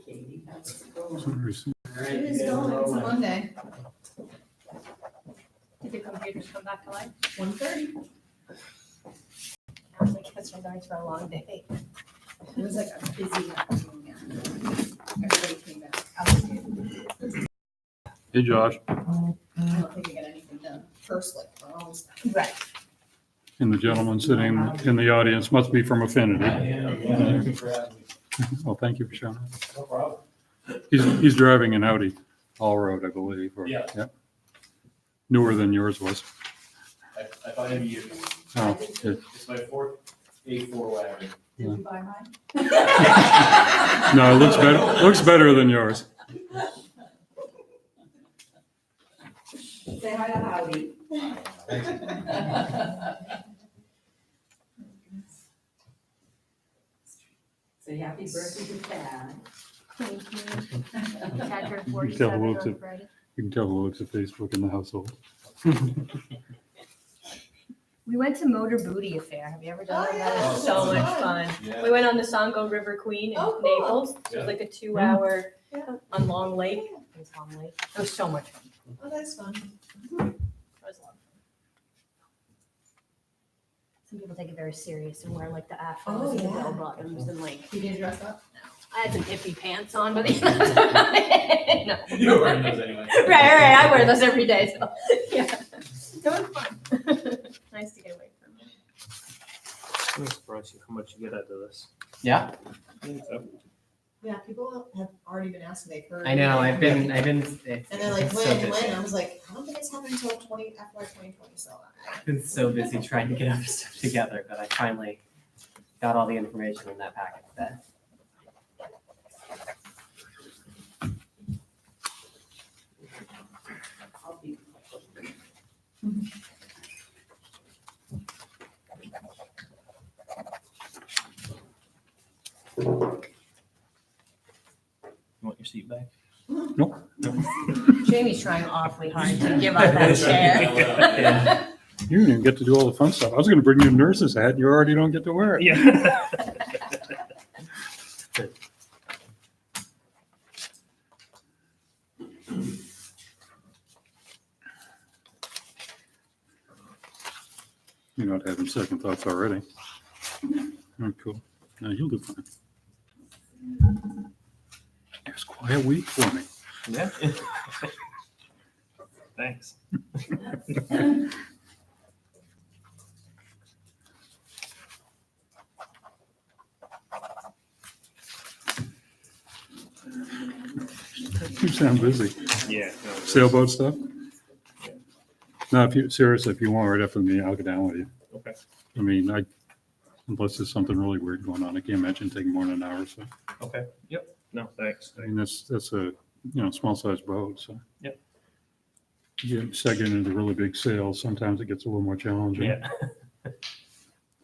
Katie. That's cool. All right. It is going, it's a Monday, Did the computers come back to life? 1:30. I was like, that's my guys for a long day. It was like a busy afternoon, yeah. Everybody came back. I was good. Hey, Josh. I don't think I got anything done first, like, for all this stuff. Right. And the gentleman sitting in the audience must be from Affinity. Thank you for having me. Well, thank you for showing up. No problem. He's driving an Audi all-road, I believe. Or, Yeah. Yep. Newer than yours was. I buy them years. Oh, good. It's my fourth A4 wagon. Did you buy mine? No, it looks better than yours. Say hi to Howdy. Say happy birthday to Tad. Thank you. Tad turned You 47 can tell the looks on of- Friday. You can tell the looks of Facebook in the household. We went to Motor Booty Affair. Have you ever done Oh, that? That yeah. was so much fun. Yeah. We went on the Songo River Queen in Oh, cool. Naples. So it Yeah. was like a 2-hour Yeah. on Long Lake. It was Long Lake. It was so much fun. Oh, that's fun. It was a lot of fun. Some people take it very serious and wear like the afros Oh, and the yeah. bell bottoms and like, You didn't dress up? I had some hippie pants on, but no. You were wearing those anyway. Right. I wear those every day. So yeah, it was fun. Nice to get away from it. I'm surprised you how much you get out of this. Yeah, Yeah, people have already been asking, they've heard. I know. I've been. It's, And they're like, it's so when? busy. I was like, I don't think it's happening until FY 2020, so. I've been so busy trying to get other stuff together, but I finally got all the information in that packet today. I'll be. You want your seat back? Jamie's trying awfully hard to give up that chair. Yeah. You didn't even get to do all the fun stuff. I was going to bring you a nurse's hat. And you already don't get to wear it. Yeah. You're not having second thoughts already. Oh, cool. No, you'll do fine. It was quite a week for me. Yeah. Thanks. You sound busy. Yeah. Sailboat stuff? No, if you, seriously, if you want right after the meeting, I'll go down with you. Okay. I mean, unless there's something really weird going on, I can't imagine taking more than an hour or so. Okay. Yep. No, thanks. I mean, that's a, small sized boat, so. Yep. You start getting into really big sails, sometimes it gets a little more challenging. Yeah.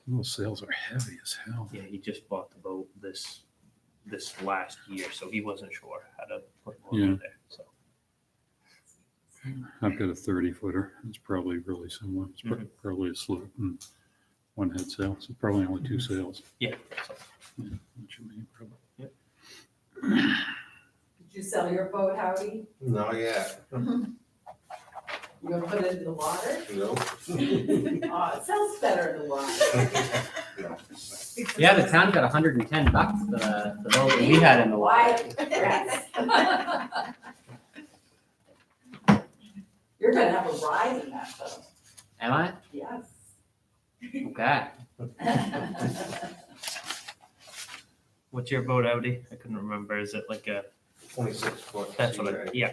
Those sails are heavy as hell. Yeah. He just bought the boat this last year, so he wasn't sure how to put one Yeah. in there. So I've got a 30-footer. It's probably really similar. It's probably a sloop and one head sail. So probably only two sails. yeah. So, Yeah, what you mean, probably. Did you sell your boat, Howdy? Not yet. You gonna put it in the water? No. Oh, it sounds better in the water. Yeah, the town got $110 for the boat that we had in the water. Yes. You're gonna have a ride in that though. Am I? Yes. Okay. what's your boat, Audi? I couldn't remember. Is it like a? 26 foot. That's what. Yeah.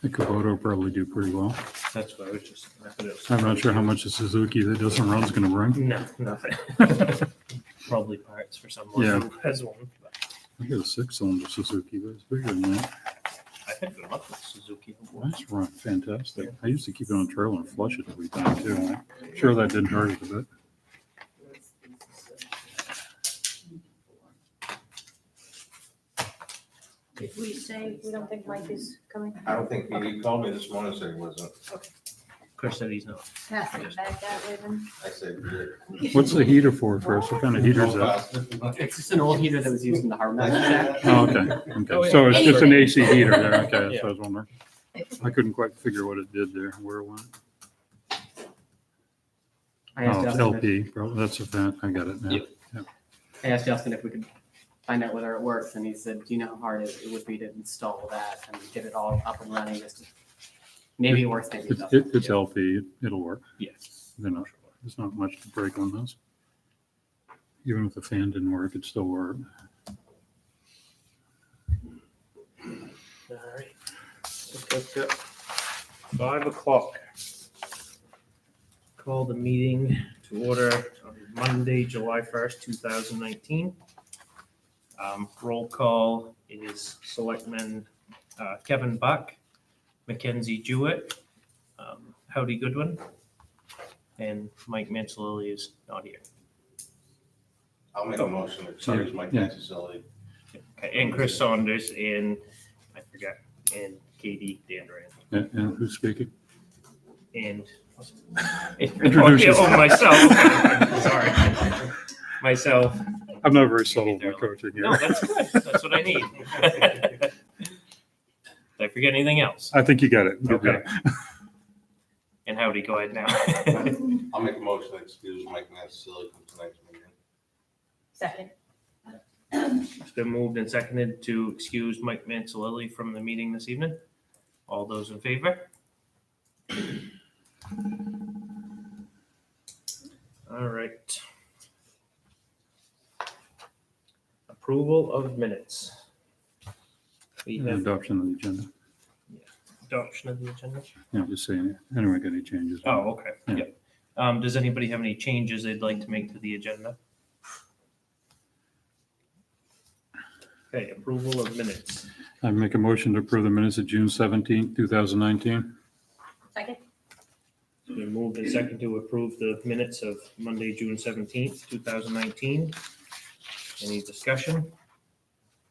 The Kubota will probably do pretty well. That's what I was just. I thought it was- I'm not sure how much a Suzuki that doesn't run is going to bring. No, nothing. Probably parts for someone Yeah. who has one. But I got a 6-cylinder Suzuki, but it's bigger than that. I had good luck with Suzuki. That's run fantastic. I used to keep it on trailer and flush it every time too. I'm sure that didn't hurt it a bit. Did we say we don't think Mike is coming? I don't think, he called me this morning, said he wasn't. Chris said he's not. Pass it back that way then. I said, "Good." What's the heater for first? What kind of heater is that? It's just an old heater that was used in the harbor master shack. Oh, okay, Oh, okay. yeah. So it's just an AC heater there. Okay, that's Yeah. what I was wondering. I couldn't quite figure what it did there, where it went. I asked Oh, it's Justin, LP, bro. That's a fan. I got it now. Yep. I asked Justin if we could find out whether it works, and he said, do you know how hard it would be to install that and get it all up and running? Just maybe it works, maybe it It's, doesn't. it's LP. It'll work. Yes. You know, there's not much to break on this. Even if the fan didn't work, it'd still work. All right. Okay, 5:00. Call the meeting to order on Monday, July 1st, 2019. Roll call is Selectman Kevin Buck, Mackenzie Jewett, Howdy Goodwin, and Mike Mansalili is not here. I'll make a motion to excuse Mike Yeah. Mansalili. Okay, and Chris Saunders and, I forgot, and Katie Dandran. And who's speaking? And Introduce yourself. myself. Sorry. Myself. I'm not very subtle with my coaching No, here. that's good. That's what I need. Did I forget anything else? I think you got it. Good Okay. job. And Howdy, go ahead now. I'll make a motion to excuse Mike Mansalili from tonight's meeting. Second. It's been moved and seconded to excuse Mike Mansalili from the meeting this evening. All those in favor? All right. Approval of minutes. We have Adoption of the agenda. adoption of the agenda. Yeah, just saying. Anyone got any changes? Oh, okay, Yeah. yep. Does anybody have any changes they'd like to make to the agenda? Okay, approval of minutes. I make a motion to approve the minutes of June 17th, 2019. Second. It's been moved and seconded to approve the minutes of Monday, June 17th, 2019. Any discussion?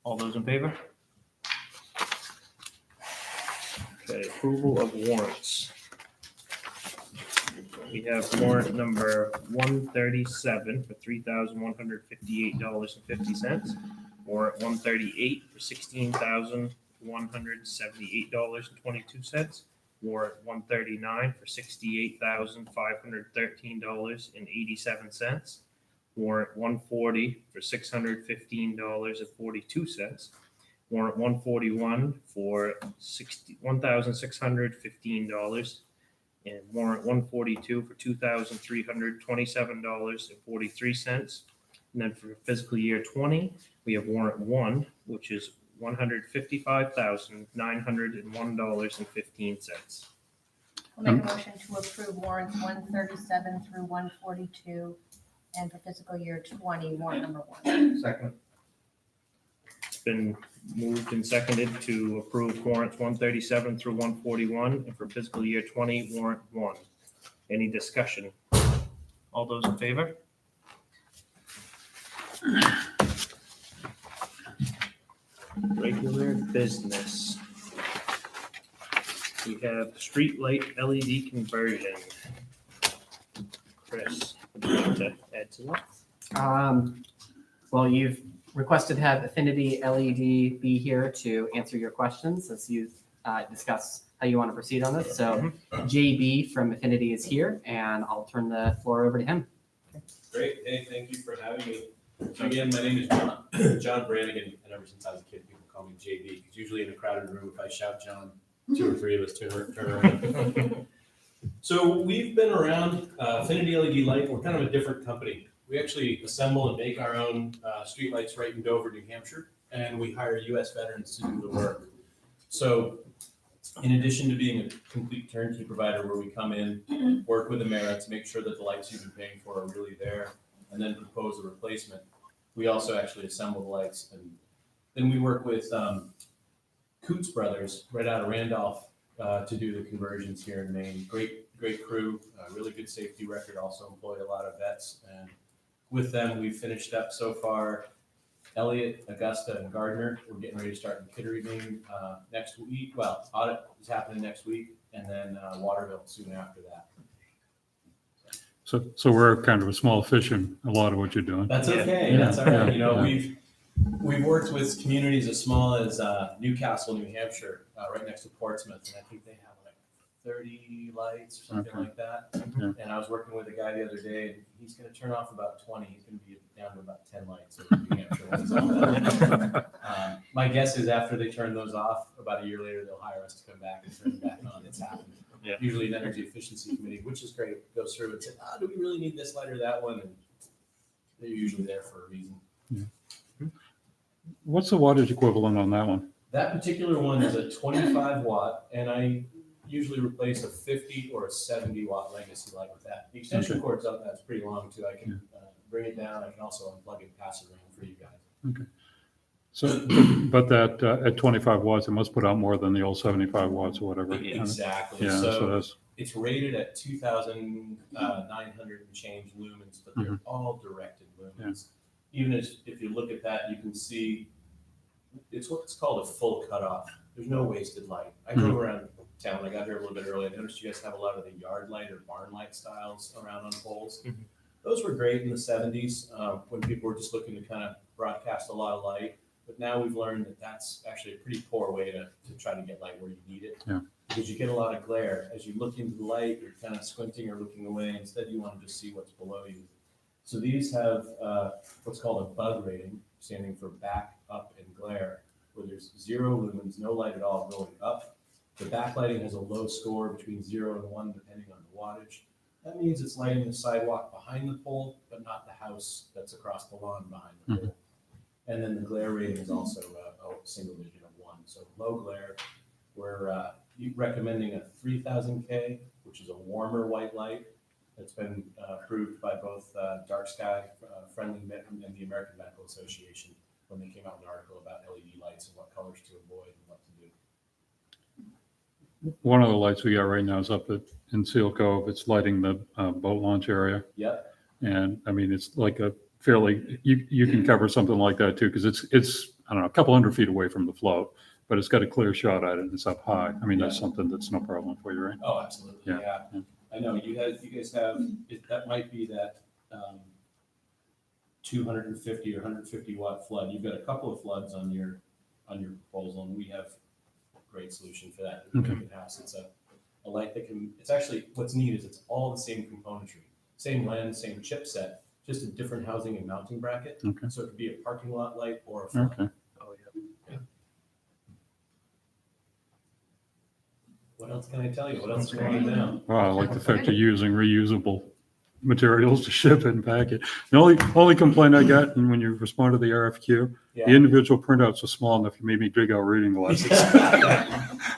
All those in favor? Okay, approval of warrants. We have warrant number 137 for $3,158.50. Warrant 138 for $16,178.22. Warrant 139 for $68,513.87. Warrant 140 for $615.42. Warrant 141 for $1,615. And warrant 142 for $2,327.43. And then for fiscal year 20, we have warrant 1, which is $155,901.15. I'll make a motion to approve warrants 137 through 142, and for fiscal year 20, warrant number 1. Second. It's been moved and seconded to approve warrants 137 through 141, and for fiscal year 20, warrant 1. Any discussion? All those in favor? Regular business. We have streetlight LED conversion. Chris, would you like to add to that? Well, you've requested to have Affinity LED be here to answer your questions as you discuss how you want to proceed on this. So JB from Affinity is here, and I'll turn the floor over to him. Great, hey, thank you for having me. So again, my name is John Brannigan, and ever since I was a kid, people call me JB, because usually in a crowded room, if I shout John, 2 or 3 of us turn around. So we've been around, Affinity LED Light, we're kind of a different company. We actually assemble and make our own streetlights right in Dover, New Hampshire, and we hire US veterans to do the work. So in addition to being a complete turnkey provider where we come in, work with the merits, make sure that the lights you've been paying for are really there, and then propose a replacement, we also actually assemble the lights. And then we work with Coots Brothers right out of Randolph to do the conversions here in Maine. Great crew, really good safety record, also employ a lot of vets. And with them, we've finished up so far Elliott, Augusta, and Gardner. We're getting ready to start in Kittery, Maine next week. Well, audit is happening next week, and then Waterville soon after that. So we're kind of a small fish in a lot of what you're doing. That's Yeah. okay. Yeah. That's all right. You know, Yeah. we've worked with communities as small as Newcastle, New Hampshire, right next to Portsmouth, and I think they have like 30 lights or something Okay. like that. Yeah. And I was working with a guy the other day, and he's going to turn off about 20. He's going to be down to about 10 lights in New Hampshire. When he's all done. My guess is after they turn those off, about a year later, they'll hire us to come back and turn them back on. It's happened. Yeah. Usually an energy efficiency committee, which is great, goes through and says, do we really need this light or that one? And they're usually there for a reason. What's the wattage equivalent on that one? That particular one is a 25 watt, and I usually replace a 50 or a 70 watt legacy light with that. The extension Okay. cord's up, that's pretty long too. I can bring it down. I can also unplug it, pass it around for you guys. So, but that at 25 watts, it must put out more than the old 75 watts or whatever. Exactly. Yeah, so So that's, it's rated at 2,900 and change lumens, but they're all directed lumens. Even if you look at that, you can see it's what's called a full cutoff. There's no wasted light. I drove around town. I got here a little bit early. I noticed you guys have a lot of the yard light or barn light styles around on poles. Mhm. Those were great in the 70s when people were just looking to kind of broadcast a lot of light. But now we've learned that that's actually a pretty poor way to try to get light where you need it. Yeah. Because you get a lot of glare. As you look into the light, you're kind of squinting or looking away. Instead, you want to just see what's below you. So these have what's called a bug rating, standing for back, up, and glare, where there's 0 lumens, no light at all going up. The backlighting has a low score between 0 and 1, depending on the wattage. That means it's lighting the sidewalk behind the pole, but not the house that's across the lawn behind the pole. And then the glare rating is also a single digit of 1. So low glare, we're recommending a 3000 K, which is a warmer white light. That's been approved by both Dark Sky Friendly and the American Medical Association when they came out with an article about LED lights and what colors to avoid and what to do. one of the lights we got right now is up in Seal Cove. It's lighting the boat launch area. Yep. And I mean, it's like a fairly, you can cover something like that too, because it's, I don't know, a couple hundred feet away from the float, but it's got a clear shot at it and it's up high. I mean, that's something that's no problem for you, right? Oh, absolutely. Yeah. Yeah. I know you guys have, that might be that 250 or 150 watt flood. You've got a couple of floods on your proposal, and we have a great solution for that. Okay. It's a light that can, it's actually, what's neat is it's all the same componentry, same lens, same chipset, just a different housing and mounting bracket. Okay. So it could be a parking lot light or a flood. Okay. Oh, What else can I tell you? What else do you want to know? Wow, I like the fact you're using reusable materials to ship it and pack it. The only complaint I got, and when you respond to the RFQ, the Yeah. individual printouts are small enough, you made me dig out reading glasses.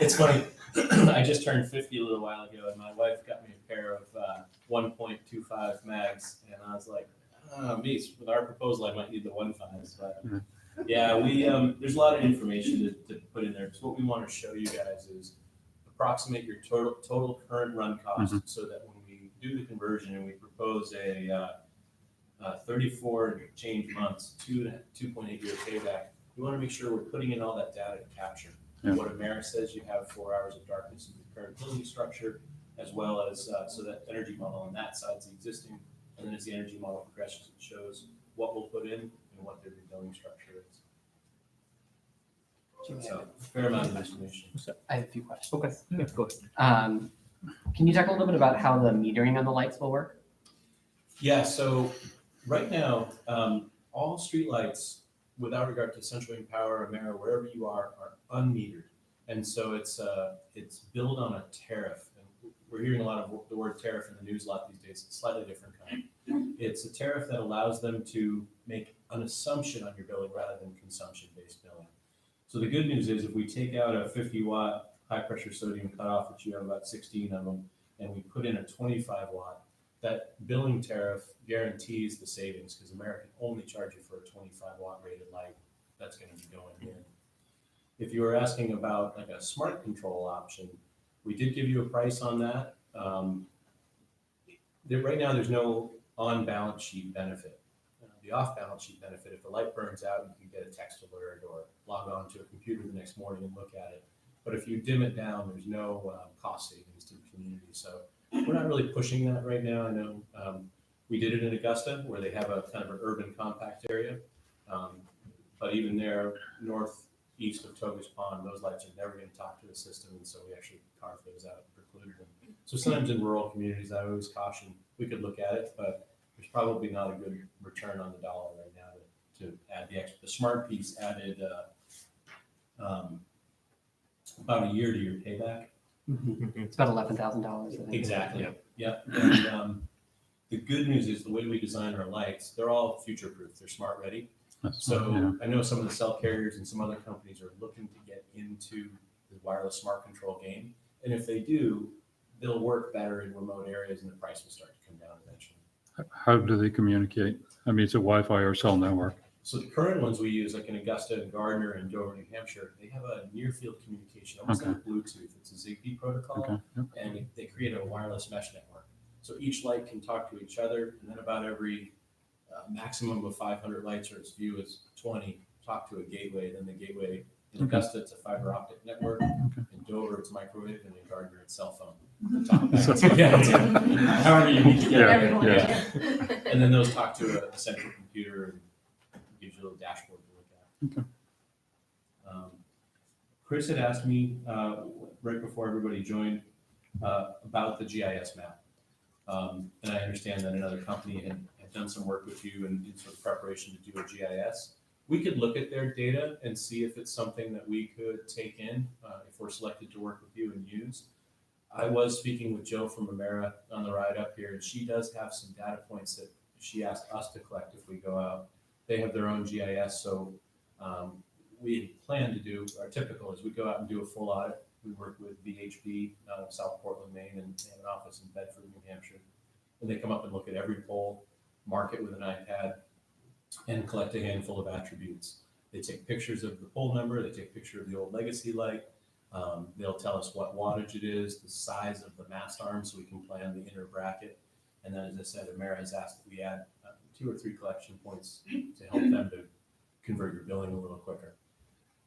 It's funny. I just turned 50 a little while ago, and my wife got me a pair of 1.25 mags, and I was like, with our proposal, I might need the 1.5s. But yeah, we there's a lot of information to put in there. So what we want to show you guys is approximate your total current run cost, so that when we do the conversion and we propose a 34 change months, 2.8 year payback, we want to make sure we're putting in all that data to capture what Ameris says you have 4 hours of darkness in the current building structure, as well as so that energy model on that side is the existing, and then as the energy model progresses, it shows what we'll put in and what the building structure is. So fair amount of information. I have a few questions. Okay, yeah, go ahead. Can you talk a little bit about how the metering on the lights will work? Yeah, so right now, all streetlights, without regard to Central Maine Power, Amera, wherever you are unmetered. And so it's billed on a tariff. And we're hearing a lot of the word tariff in the news a lot these days. It's a slightly different kind. It's a tariff that allows them to make an assumption on your billing rather than consumption-based billing. So the good news is if we take out a 50 watt high pressure sodium cutoff, which you have about 16 of them, and we put in a 25 watt, that billing tariff guarantees the savings because America can only charge you for a 25 watt rated light that's going to be going in. If you were asking about like a smart control option, we did give you a price on that. Right now, there's no on balance sheet benefit. the off-balance sheet benefit. If the light burns out, you can get a text alert or log on to a computer the next morning and look at it. But if you dim it down, there's no cost savings to the community. So we're not really pushing that right now. I know we did it in Augusta where they have a kind of an urban compact area. But even there, northeast of Togus Pond, those lights are never going to talk to the system. And so we actually carved those out and precluded them. So sometimes in rural communities, I always caution, we could look at it, but there's probably not a good return on the dollar right now to add the extra. The smart piece added about a year to your payback. It's about $11,000. I think. Exactly. Yeah. And the good news is the way we design our lights, they're all future-proof. They're smart ready. So I know some of the cell carriers and some other companies are looking to get into the wireless smart control game. And if they do, they'll work better in remote areas and the price will start to come down eventually. How do they communicate? I mean, it's a Wi-Fi or cell network. So the current ones we use, like in Augusta and Gardner and Dover, New Hampshire, they have a near-field communication, almost like Bluetooth. It's a Zigbee protocol, Okay. Yep. and they create a wireless mesh network. So each light can talk to each other, and then about every maximum of 500 lights, or its view is 20, talk to a gateway. Then the gateway, in Augusta, it's a fiber optic network. In Dover, it's microwave, and in Gardner, it's cell phone. Talk back to- however you need to get it. Everyone, yeah. And then those talk to a central computer and gives you a little dashboard to look at. Chris had asked me right before everybody joined about the GIS map. And I understand that another company had done some work with you in sort of preparation to do a GIS. We could look at their data and see if it's something that we could take in if we're selected to work with you and use. I was speaking with Joe from Amera on the ride up here, and she does have some data points that she asked us to collect if we go out. They have their own GIS, so we plan to do, our typical is we go out and do a full audit. We work with VHB out of South Portland, Maine, and they have an office in Bedford, New Hampshire. And they come up and look at every pole, mark it with an iPad, and collect a handful of attributes. They take pictures of the pole number, they take a picture of the old legacy light. They'll tell us what wattage it is, the size of the mast arm, so we can plan the inner bracket. And then, as I said, Amera has asked that we add 2 or 3 collection points to help them to convert your billing a little quicker.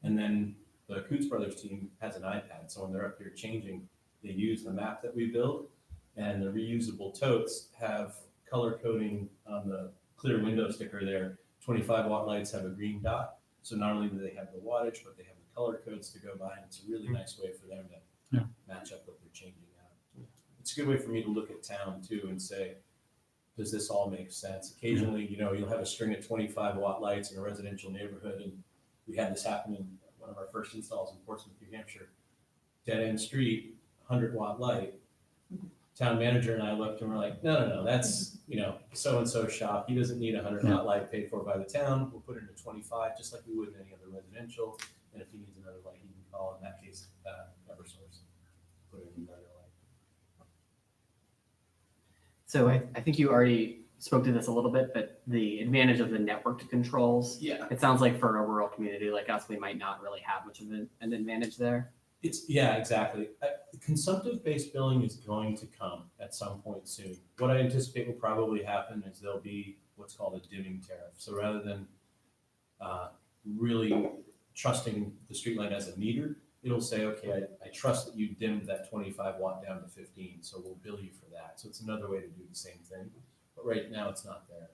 And then the Coots Brothers team has an iPad, so when they're up here changing, they use the map that we build, and the reusable totes have color coding on the clear window sticker there. 25-watt lights have a green dot, so not only do they have the wattage, but they have the color codes to go by, and it's a really nice way for them to match up what they're changing out. It's a good way for me to look at town too and say, does this all make sense? Occasionally, you'll have a string of 25-watt lights in a residential neighborhood, and we had this happen in one of our first installs in Portsmouth, New Hampshire. Dead end street, 100-watt light. Town manager and I looked and we're like, no, that's, so-and-so shop. He doesn't need a 100-watt light paid for by the town. We'll put it into 25, just like we would in any other residential. And if he needs another light, he can call, in that case, Eversource. Put it in another light. So I think you already spoke to this a little bit, but the advantage of the networked controls, Yeah. it sounds like for a rural community like us, we might not really have much of an advantage there. Yeah, exactly. Consumptive-based billing is going to come at some point soon. What I anticipate will probably happen is there'll be what's called a dimming tariff. So rather than really trusting the streetlight as a meter, it'll say, okay, I trust that you dimmed that 25-watt down to 15, so we'll bill you for that. So it's another way to do the same thing. But right now, it's not there.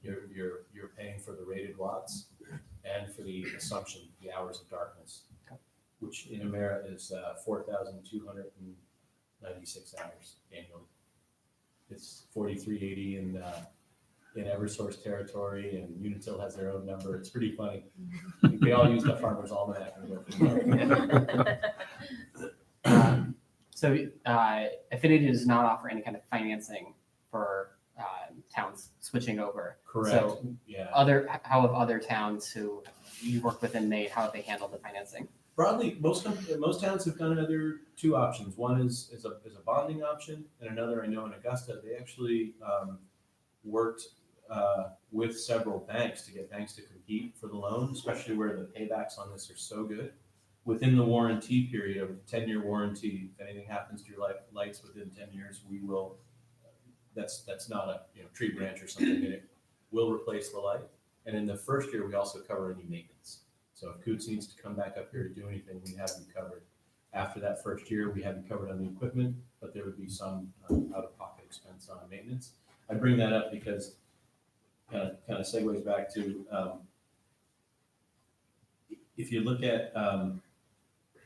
You're paying for the rated watts and for the assumption, the hours of darkness, which in Amera is 4,296 hours annually. It's 4,380 in Eversource territory, and Unitil has their own number. It's pretty funny. We all use the Farmer's Almanac and go from there. So Affinity does not offer any kind of financing for towns switching over. Correct. So Yeah. how have other towns who you work with in Maine, how have they handled the financing? Broadly, most towns have done another 2 options. One is a bonding option, and another, I know in Augusta, they actually worked with several banks to get banks to compete for the loan, especially where the paybacks on this are so good. Within the warranty period of 10-year warranty, if anything happens to your lights within 10 years, we will. That's not a tree branch or something in it. we'll replace the light. And in the first year, we also cover any maintenance. So if Coots needs to come back up here to do anything, we have you covered. After that first year, we have you covered on the equipment, but there would be some out-of-pocket expense on maintenance. I bring that up because kind of segues back to if you look at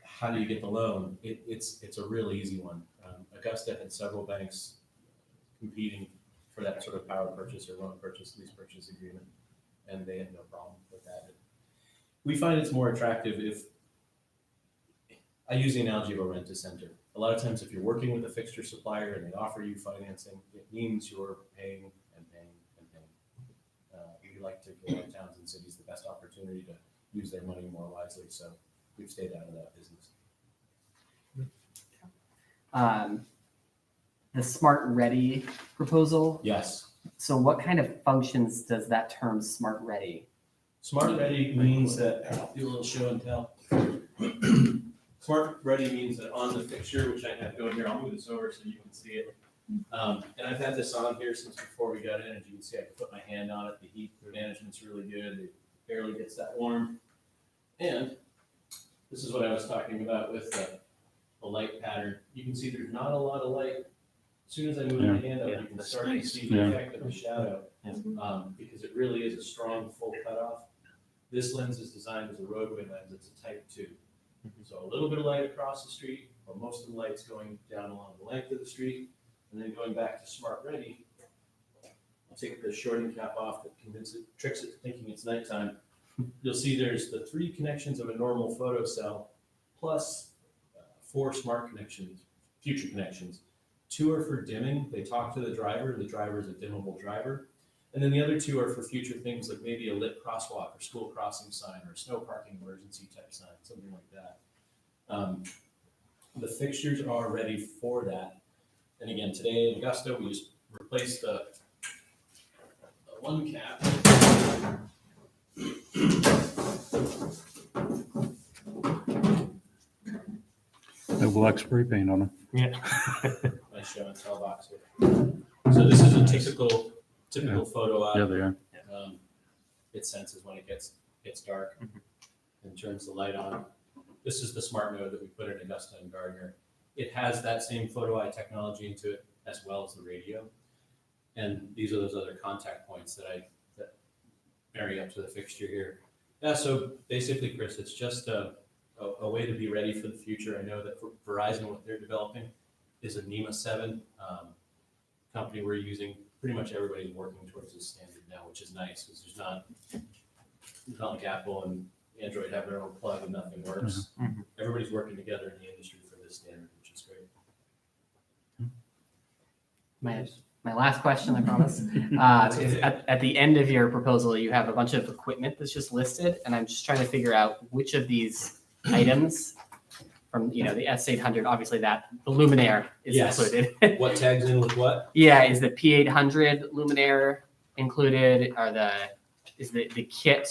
how do you get the loan, it's a real easy one. Augusta had several banks competing for that sort of power purchase or loan purchase, lease purchase agreement, and they had no problem with that. We find it's more attractive if, I use the analogy of a rent-a-center. A lot of times if you're working with a fixture supplier and they offer you financing, it means you're paying and paying and paying. We like to give our towns and cities the best opportunity to use their money more wisely, so we've stayed out of that business. The Smart Ready proposal. Yes. So what kind of functions does that term Smart Ready? Smart Ready means that, do a little show and tell. Smart Ready means that on the fixture, which I have going here, I'll move this over so you can see it. And I've had this on here since before we got in. As you can see, I can put my hand on it. The heat management's really good. It barely gets that warm. And this is what I was talking about with the light pattern. You can see there's not a lot of light. As soon as I move my hand up, you can start to see the effect of the shadow, because it really is a strong full cutoff. This lens is designed as a roadway lens. It's a type 2. So a little bit of light across the street, but most of the light's going down along the length of the street. And then going back to Smart Ready, I'll take the shorting cap off that tricks it thinking it's nighttime. You'll see there's the 3 connections of a normal photo cell plus 4 smart connections, future connections. 2 are for dimming. They talk to the driver. The driver is a dimmable driver. And then the other 2 are for future things like maybe a lit crosswalk or school crossing sign or a snow parking emergency type sign, something like that. The fixtures are ready for that. And again, today in Augusta, we just replaced the one cap. The black spray paint on them. Nice show and tell box here. So this is a typical photo op. Yeah, they are. It senses when it gets dark and turns the light on. This is the smart mode that we put in Augusta and Gardner. It has that same photo eye technology into it as well as the radio. And these are those other contact points that marry up to the fixture here. Yeah, so basically, Chris, it's just a way to be ready for the future. I know that for Verizon, what they're developing is a NEMA 7 company we're using. Pretty much everybody's working towards this standard now, which is nice because it's not like Apple and Android have their own plug and nothing works. Everybody's working together in the industry for this standard, which is great. My last question, I promise, is at the end of your proposal, you have a bunch of equipment that's just listed, and I'm just trying to figure out which of these items from, the S800, obviously the luminaire is Yes. included. What tags in with what? Yeah, is the P800 luminaire included? Is the kit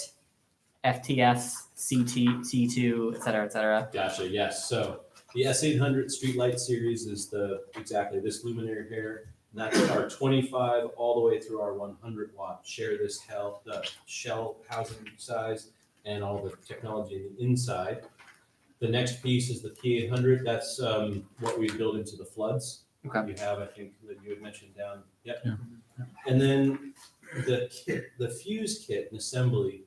FTS, CT, C2, et cetera? Gotcha, yes. So the S800 Streetlight series is exactly this luminaire here. And that's our 25 all the way through our 100 watt. Share this the shell housing size and all the technology in the inside. The next piece is the P800. That's what we build into the floods. Okay. You have, I think, that you had mentioned down. Yep. Yeah. And then the fuse kit and assembly.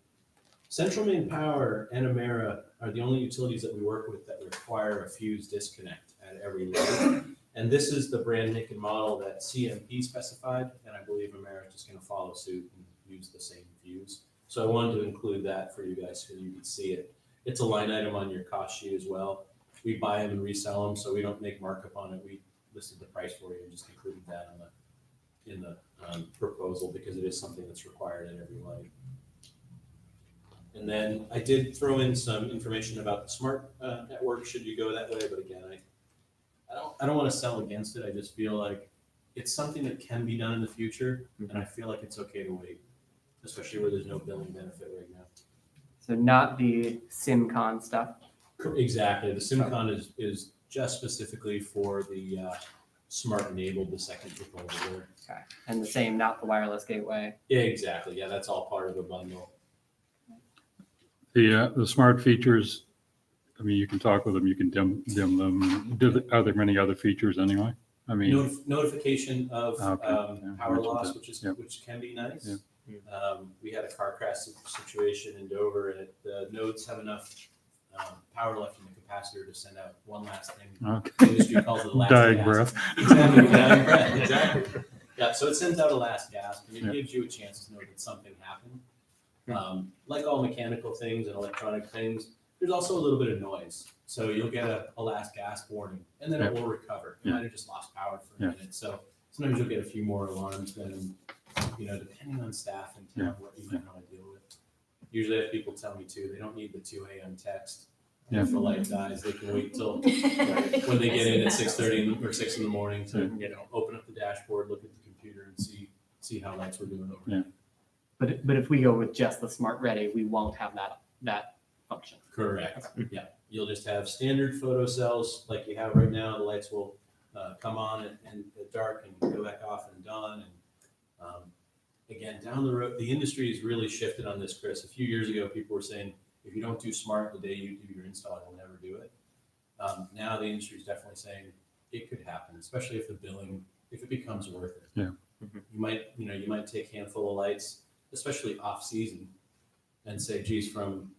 Central Maine Power and Emera are the only utilities that we work with that require a fuse disconnect at every level. And this is the brand, make, and model that CMP specified, and I believe Emera is just going to follow suit and use the same fuse. So I wanted to include that for you guys so you could see it. It's a line item on your cost sheet as well. We buy them and resell them, so we don't make markup on it. We listed the price for you and just included that in the proposal because it is something that's required at every light. And then I did throw in some information about the smart network should you go that way, but again, I don't want to sell against it. I just feel like it's something that can be done in the future, and I feel like it's okay to wait, especially where there's no billing benefit right now. So not the SimCon stuff. Exactly. The SimCon is just specifically for the smart enabled the second proposal there. Okay. And the same, not the wireless gateway. Yeah, exactly. Yeah, that's all part of a bundle. The smart features, I mean, you can talk with them, you can dim them. Are there many other features anyway? I mean, Notification of Okay, yeah, power mentioned loss, that. Yep. which can be nice. Yeah. We had a car crash situation in Dover, and the nodes have enough power left in the capacitor to send out one last thing. okay. The industry calls it a last Dying gasp. breath. Exactly, dying breath, exactly. Yeah, so it sends out a last gasp, and it Yeah. gives you a chance to know that something happened. Like all mechanical things and electronic things, there's also a little bit of noise. So you'll get a last gasp warning, and then it will recover. You Yeah. might have just lost power for a Yeah. minute. So sometimes you'll get a few more alarms than, depending on staff and town, what you might want to deal with. Usually I have people tell me too, they don't need the 2 a.m. text. Yeah. If the light dies, they can wait till when they get in at 6:30 or 6 in the morning to, open up the dashboard, look at the computer and see how lights were doing over Yeah. there. But if we go with just the smart ready, we won't have that function. Correct. Yeah. You'll just have standard photo cells like you have right now. The lights will come on at dark and go back off and dawn. And again, down the road, the industry has really shifted on this, Chris. A few years ago, people were saying, if you don't do smart the day you do your install, you'll never do it. Now the industry is definitely saying it could happen, especially if the billing, if it becomes worth it. Yeah. You might take a handful of lights, especially off season, and say, geez, from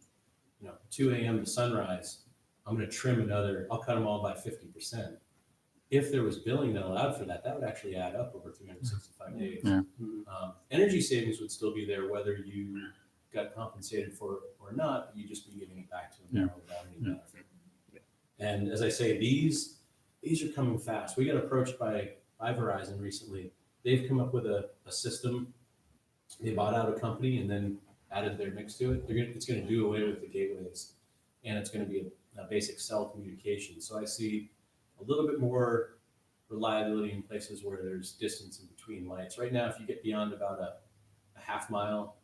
2 a.m. to sunrise, I'm going to trim I'll cut them all by 50%. If there was billing that allowed for that, that would actually add up over 365 days. Yeah. Energy savings would still be there whether you got compensated for it or not, but you'd just be giving it back to them Yeah. without any benefit. And as I say, these are coming fast. We got approached by Verizon recently. They've come up with a system. They bought out a company and then added their mix to it. It's going to do away with the gateways, and it's going to be a basic cell communication. So I see a little bit more reliability in places where there's distance in between lights. Right now, if you get beyond about a half mile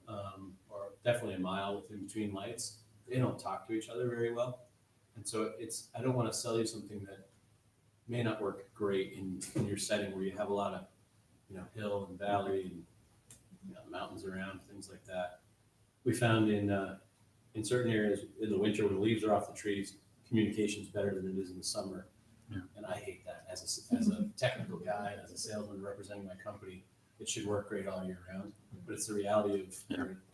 or definitely a mile within between lights, they don't talk to each other very well. And so I don't want to sell you something that may not work great in your setting where you have a lot of hill and valley and mountains around, things like that. We found in certain areas in the winter when the leaves are off the trees, communication is better than it is in the summer. Yeah. And I hate that as a technical guy and as a salesman representing my company. It should work great all year round, but it's the reality of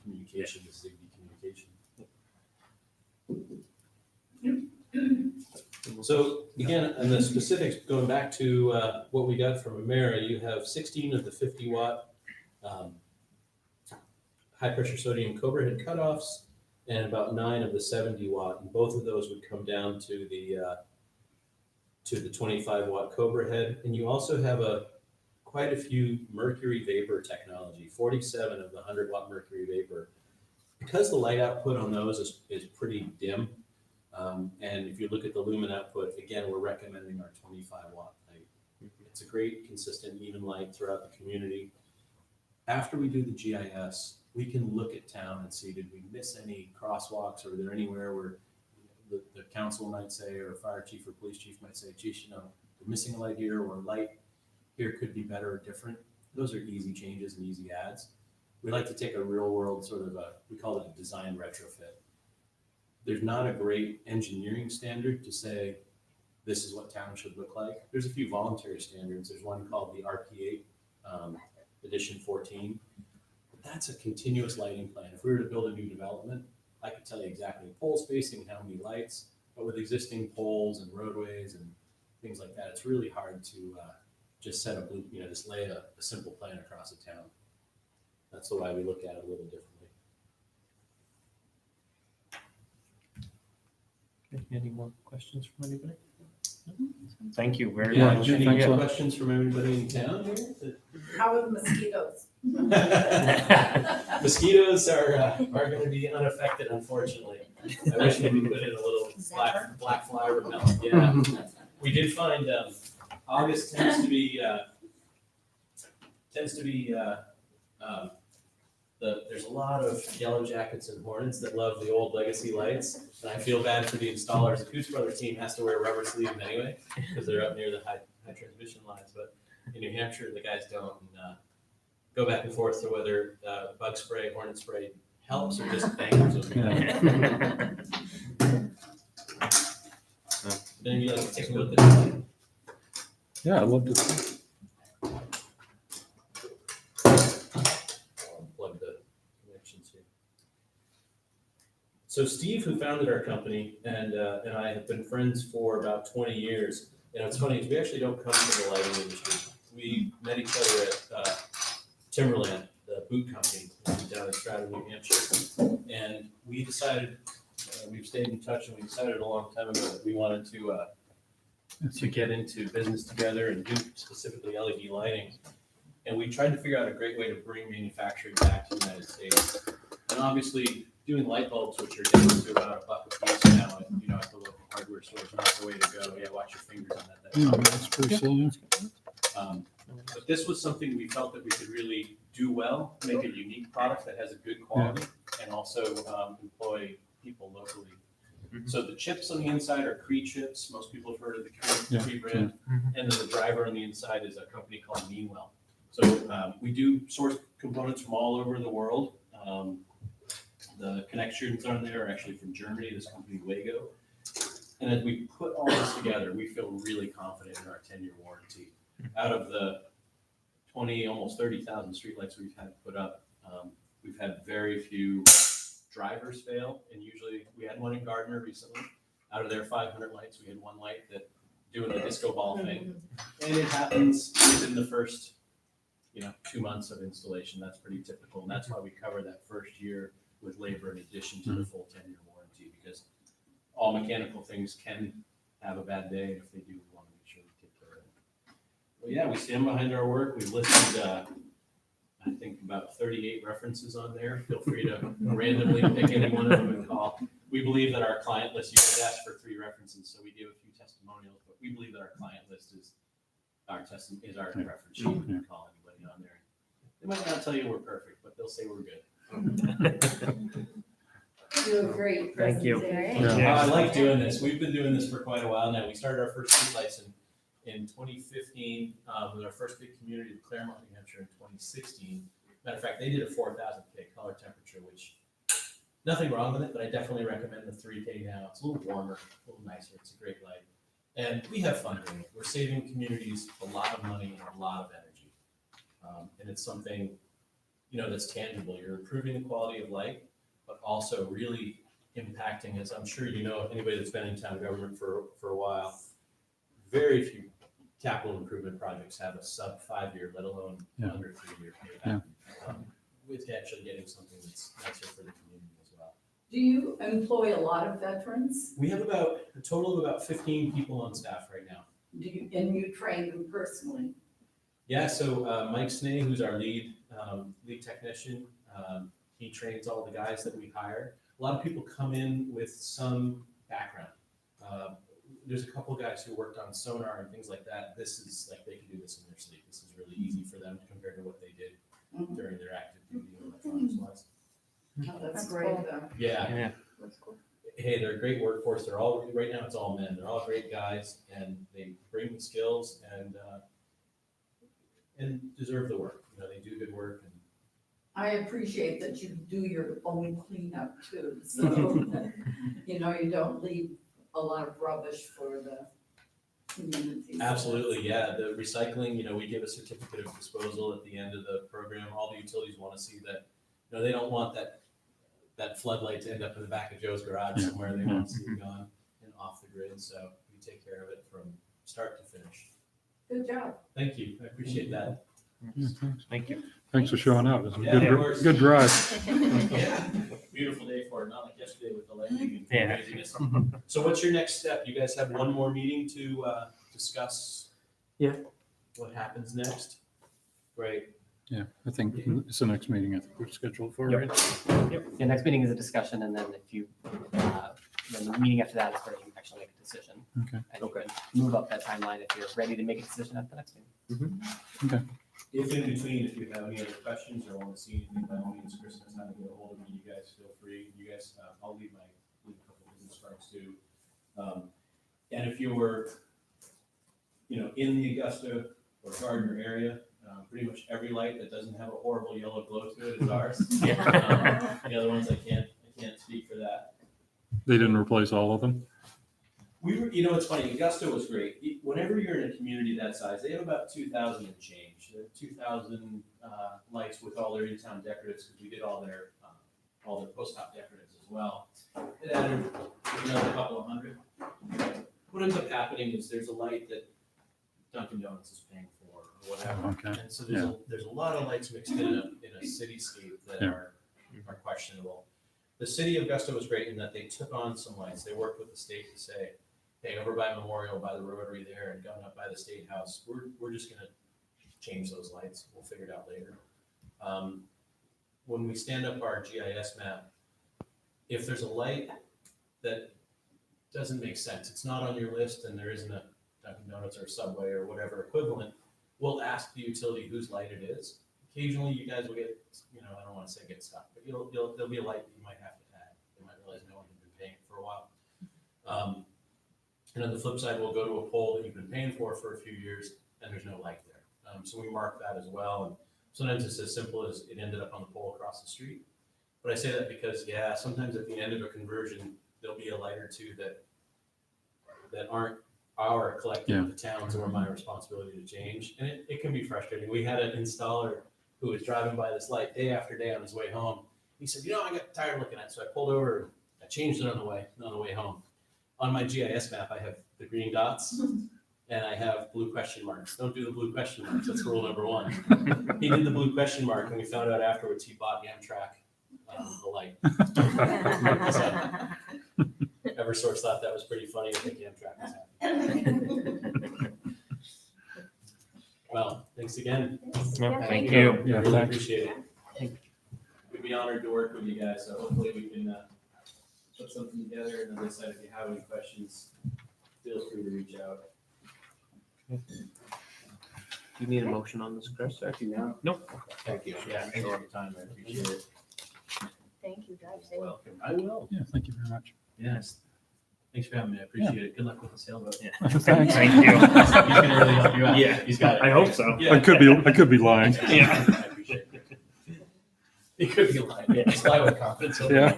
communication is Zigbee communication. So again, on the specifics, going back to what we got from Amera, you have 16 of the 50 watt high pressure sodium Cobra head cutoffs and about 9 of the 70 watt, and both of those would come down to the 25 watt Cobra head. And you also have quite a few mercury vapor technology, 47 of the 100 watt mercury vapor. Because the light output on those is pretty dim, and if you look at the lumen output, again, we're recommending our 25 watt light. It's a great, consistent, even light throughout the community. After we do the GIS, we can look at town and see, did we miss any crosswalks, or are there anywhere where the council might say, or fire chief or police chief might say, geez, we're missing a light here, or a light here could be better or different. Those are easy changes and easy adds. We like to take a real world sort of we call it a design retrofit. There's not a great engineering standard to say, this is what town should look like. There's a few voluntary standards. There's one called the RP8 edition 14. But that's a continuous lighting plan. If we were to build a new development, I could tell you exactly pole spacing, how many lights, but with existing poles and roadways and things like that, it's really hard to just set up, just lay a simple plan across a town. That's the way we look at it a little differently. Any more questions from anybody? Thank you very Yeah, much. Any thanks a lot. questions from everybody in town here? How are the mosquitoes? Mosquitoes are going to be unaffected, unfortunately. I wish we could put in a little black fly repellent. Yeah, we did find August tends to be there's a lot of Yellow Jackets and Hornets that love the old legacy lights. And I feel bad for the installers. The Coots Brother team has to wear rubber sleeves anyway, because they're up near the high transmission lines. But in New Hampshire, the guys don't, and go back and forth to whether bug spray, hornet spray helps or just dangles them. Then you like to take a look at the Yeah, I'd love to. plug the connections here. So Steve, who founded our company, and I have been friends for about 20 years. And what's funny is we actually don't come from the lighting industry. We met each other at Timberland, the boot company down in Stratton, New Hampshire. And we decided, we've stayed in touch, and we decided a long time ago that we wanted to get into business together and do specifically LED lighting. And we tried to figure out a great way to bring manufacturing back to the United States. And obviously, doing light bulbs, which are down to about $1 a piece now, at the local hardware store, is not the way to go. Yeah, watch your fingers on that. That's pretty slow. But this was something we felt that we could really do well, make a unique product that has a good quality, and also employ people locally. So the chips on the inside are Cree chips. Most people have heard of the Cree brand. And then the driver on the inside is a company called Meanwell. So we do source components from all over the world. The connections on there are actually from Germany, this company Wago. And as we put all this together, we feel really confident in our 10-year warranty. Out of the 20, almost 30,000 streetlights we've had put up, we've had very few drivers fail. And usually, we had one in Gardner recently. Out of their 500 lights, we had one light that doing the disco ball thing. And it happens within the first 2 months of installation. That's pretty typical. And that's why we cover that first year with labor in addition to the full 10-year warranty, because all mechanical things can have a bad day. And if they do, we want to make sure we take care of it. Well, yeah, we stand behind our work. We've listed, I think, about 38 references on there. Feel free to randomly pick any one of them and call. We believe that our client list, you guys asked for 3 references, so we give a few testimonials, but we believe that our client list is our reference sheet. You can call anybody on there. They might not tell you we're perfect, but they'll say we're good. You do a great Thank you. presentation. Yeah. I like doing this. We've been doing this for quite a while now. We started our first streetlights in 2015 with our first big community of Claremont, New Hampshire in 2016. Matter of fact, they did a 4,000 K color temperature, which nothing wrong with it, but I definitely recommend the 3K now. It's a little warmer, a little nicer. It's a great light. And we have fun doing it. We're saving communities a lot of money and a lot of energy. And it's something, that's tangible. You're improving the quality of light, but also really impacting, as I'm sure you know, anybody that's been in town government for a while, very few capital improvement projects have a sub 5-year, let alone under 3-year payback. With actually getting something that's nicer for the community as well. Do you employ a lot of veterans? We have a total of about 15 people on staff right now. And you train them personally? Yeah, so Mike Snee, who's our lead technician, he trains all the guys that we hire. A lot of people come in with some background. There's a couple guys who worked on sonar and things like that. This is like they can do this in their sleep. This is really easy for them compared to what they did during their active duty electronics lives. Oh, that's That's great cool. though. Yeah. That's cool. Hey, they're a great workforce. They're all, right now it's all men. They're all great guys and they bring the skills and deserve the work. They do good work. And I appreciate that you do your own cleanup too, so, you don't leave a lot of rubbish for the community. absolutely, yeah. The recycling, we give a certificate of disposal at the end of the program. All the utilities want to see that, they don't want that floodlight to end up in the back of Joe's garage somewhere. They want to see it gone and off the grid. So we take care of it from start to finish. Good job. Thank you. I appreciate that. Thank you. Thanks for showing up. It's a Yeah, of good, course. good drive. Yeah, beautiful day for it, not like yesterday with the lightning and Yeah. craziness. So what's your next step? You guys have one more meeting to discuss what happens next? Great. Yeah, I think it's the next meeting I think we're scheduled for, Yep. right? The next meeting is a discussion, and then then the meeting after that is where you actually make a decision. Okay. And you can move up that timeline if you're ready to make a decision at the next meeting. If in between, if you have any other questions or want to see anything, by all means, Chris knows how to get a hold of me. You guys feel free. You guys, I'll leave a couple of business cards too. And if you were, in the Augusta or Gardner area, pretty much every light that doesn't have a horrible yellow glow to it is ours. The other ones I can't speak for that. They didn't replace all of them? We were, it's funny, Augusta was great. Whenever you're in a community that size, they have about 2,000 and change. They have 2,000 lights with all their in-town decoratives, because we did all their post-op decoratives as well. It added another couple of hundred. What ends up happening is there's a light that Dunkin' Donuts is paying for or whatever. Okay. And so there's a lot of lights mixed in a cityscape that are questionable. The city of Augusta was great in that they took on some lights. They worked with the state to say, hey, over by Memorial, by the Rotary there, and going up by the State House, we're just gonna change those lights. We'll figure it out later. When we stand up our GIS map, if there's a light that doesn't make sense, it's not on your list, and there isn't a Dunkin' Donuts or Subway or whatever equivalent, we'll ask the utility whose light it is. Occasionally, you guys will get, I don't want to say get stuck, but there'll be a light that you might have to add. You might realize no one has been paying for a while. And on the flip side, we'll go to a pole that you've been paying for a few years, and there's no light there. So we mark that as well. And sometimes it's as simple as it ended up on the pole across the street. But I say that because, sometimes at the end of a conversion, there'll be a light or two that aren't our collective of the towns or my responsibility to change. And it can be frustrating. We had an installer who was driving by this light day after day on his way home. He said, I got tired looking at it. So I pulled over, I changed it on the way home. On my GIS map, I have the green dots and I have blue question marks. Don't do the blue question marks. That's rule number one. He did the blue question mark, and we found out afterwards he bought Amtrak, the light. So, Eversource thought that was pretty funny. I think Amtrak was happy. Well, thanks again. Thank you. Yeah, Really thanks. appreciate it. We'd be honored to work with you guys, so hopefully we can put something together. And as I said, if you have any questions, feel free to reach out. Do you need a motion on this, Chris? Actually, no. Nope. Thank you. Yeah, thanks for your time. I appreciate it. Thank you, drive safe. You're welcome. I will. Yeah, thank you very much. Yes. Thanks for having me. I appreciate it. Good luck with the sailboat. Yeah. Thanks. Thank you. He's gonna really help you out. Yeah. He's got it. I hope so. Yeah. I could be lying. Yeah. I appreciate it. He could be lying. Yeah. Just lie with confidence. Yeah.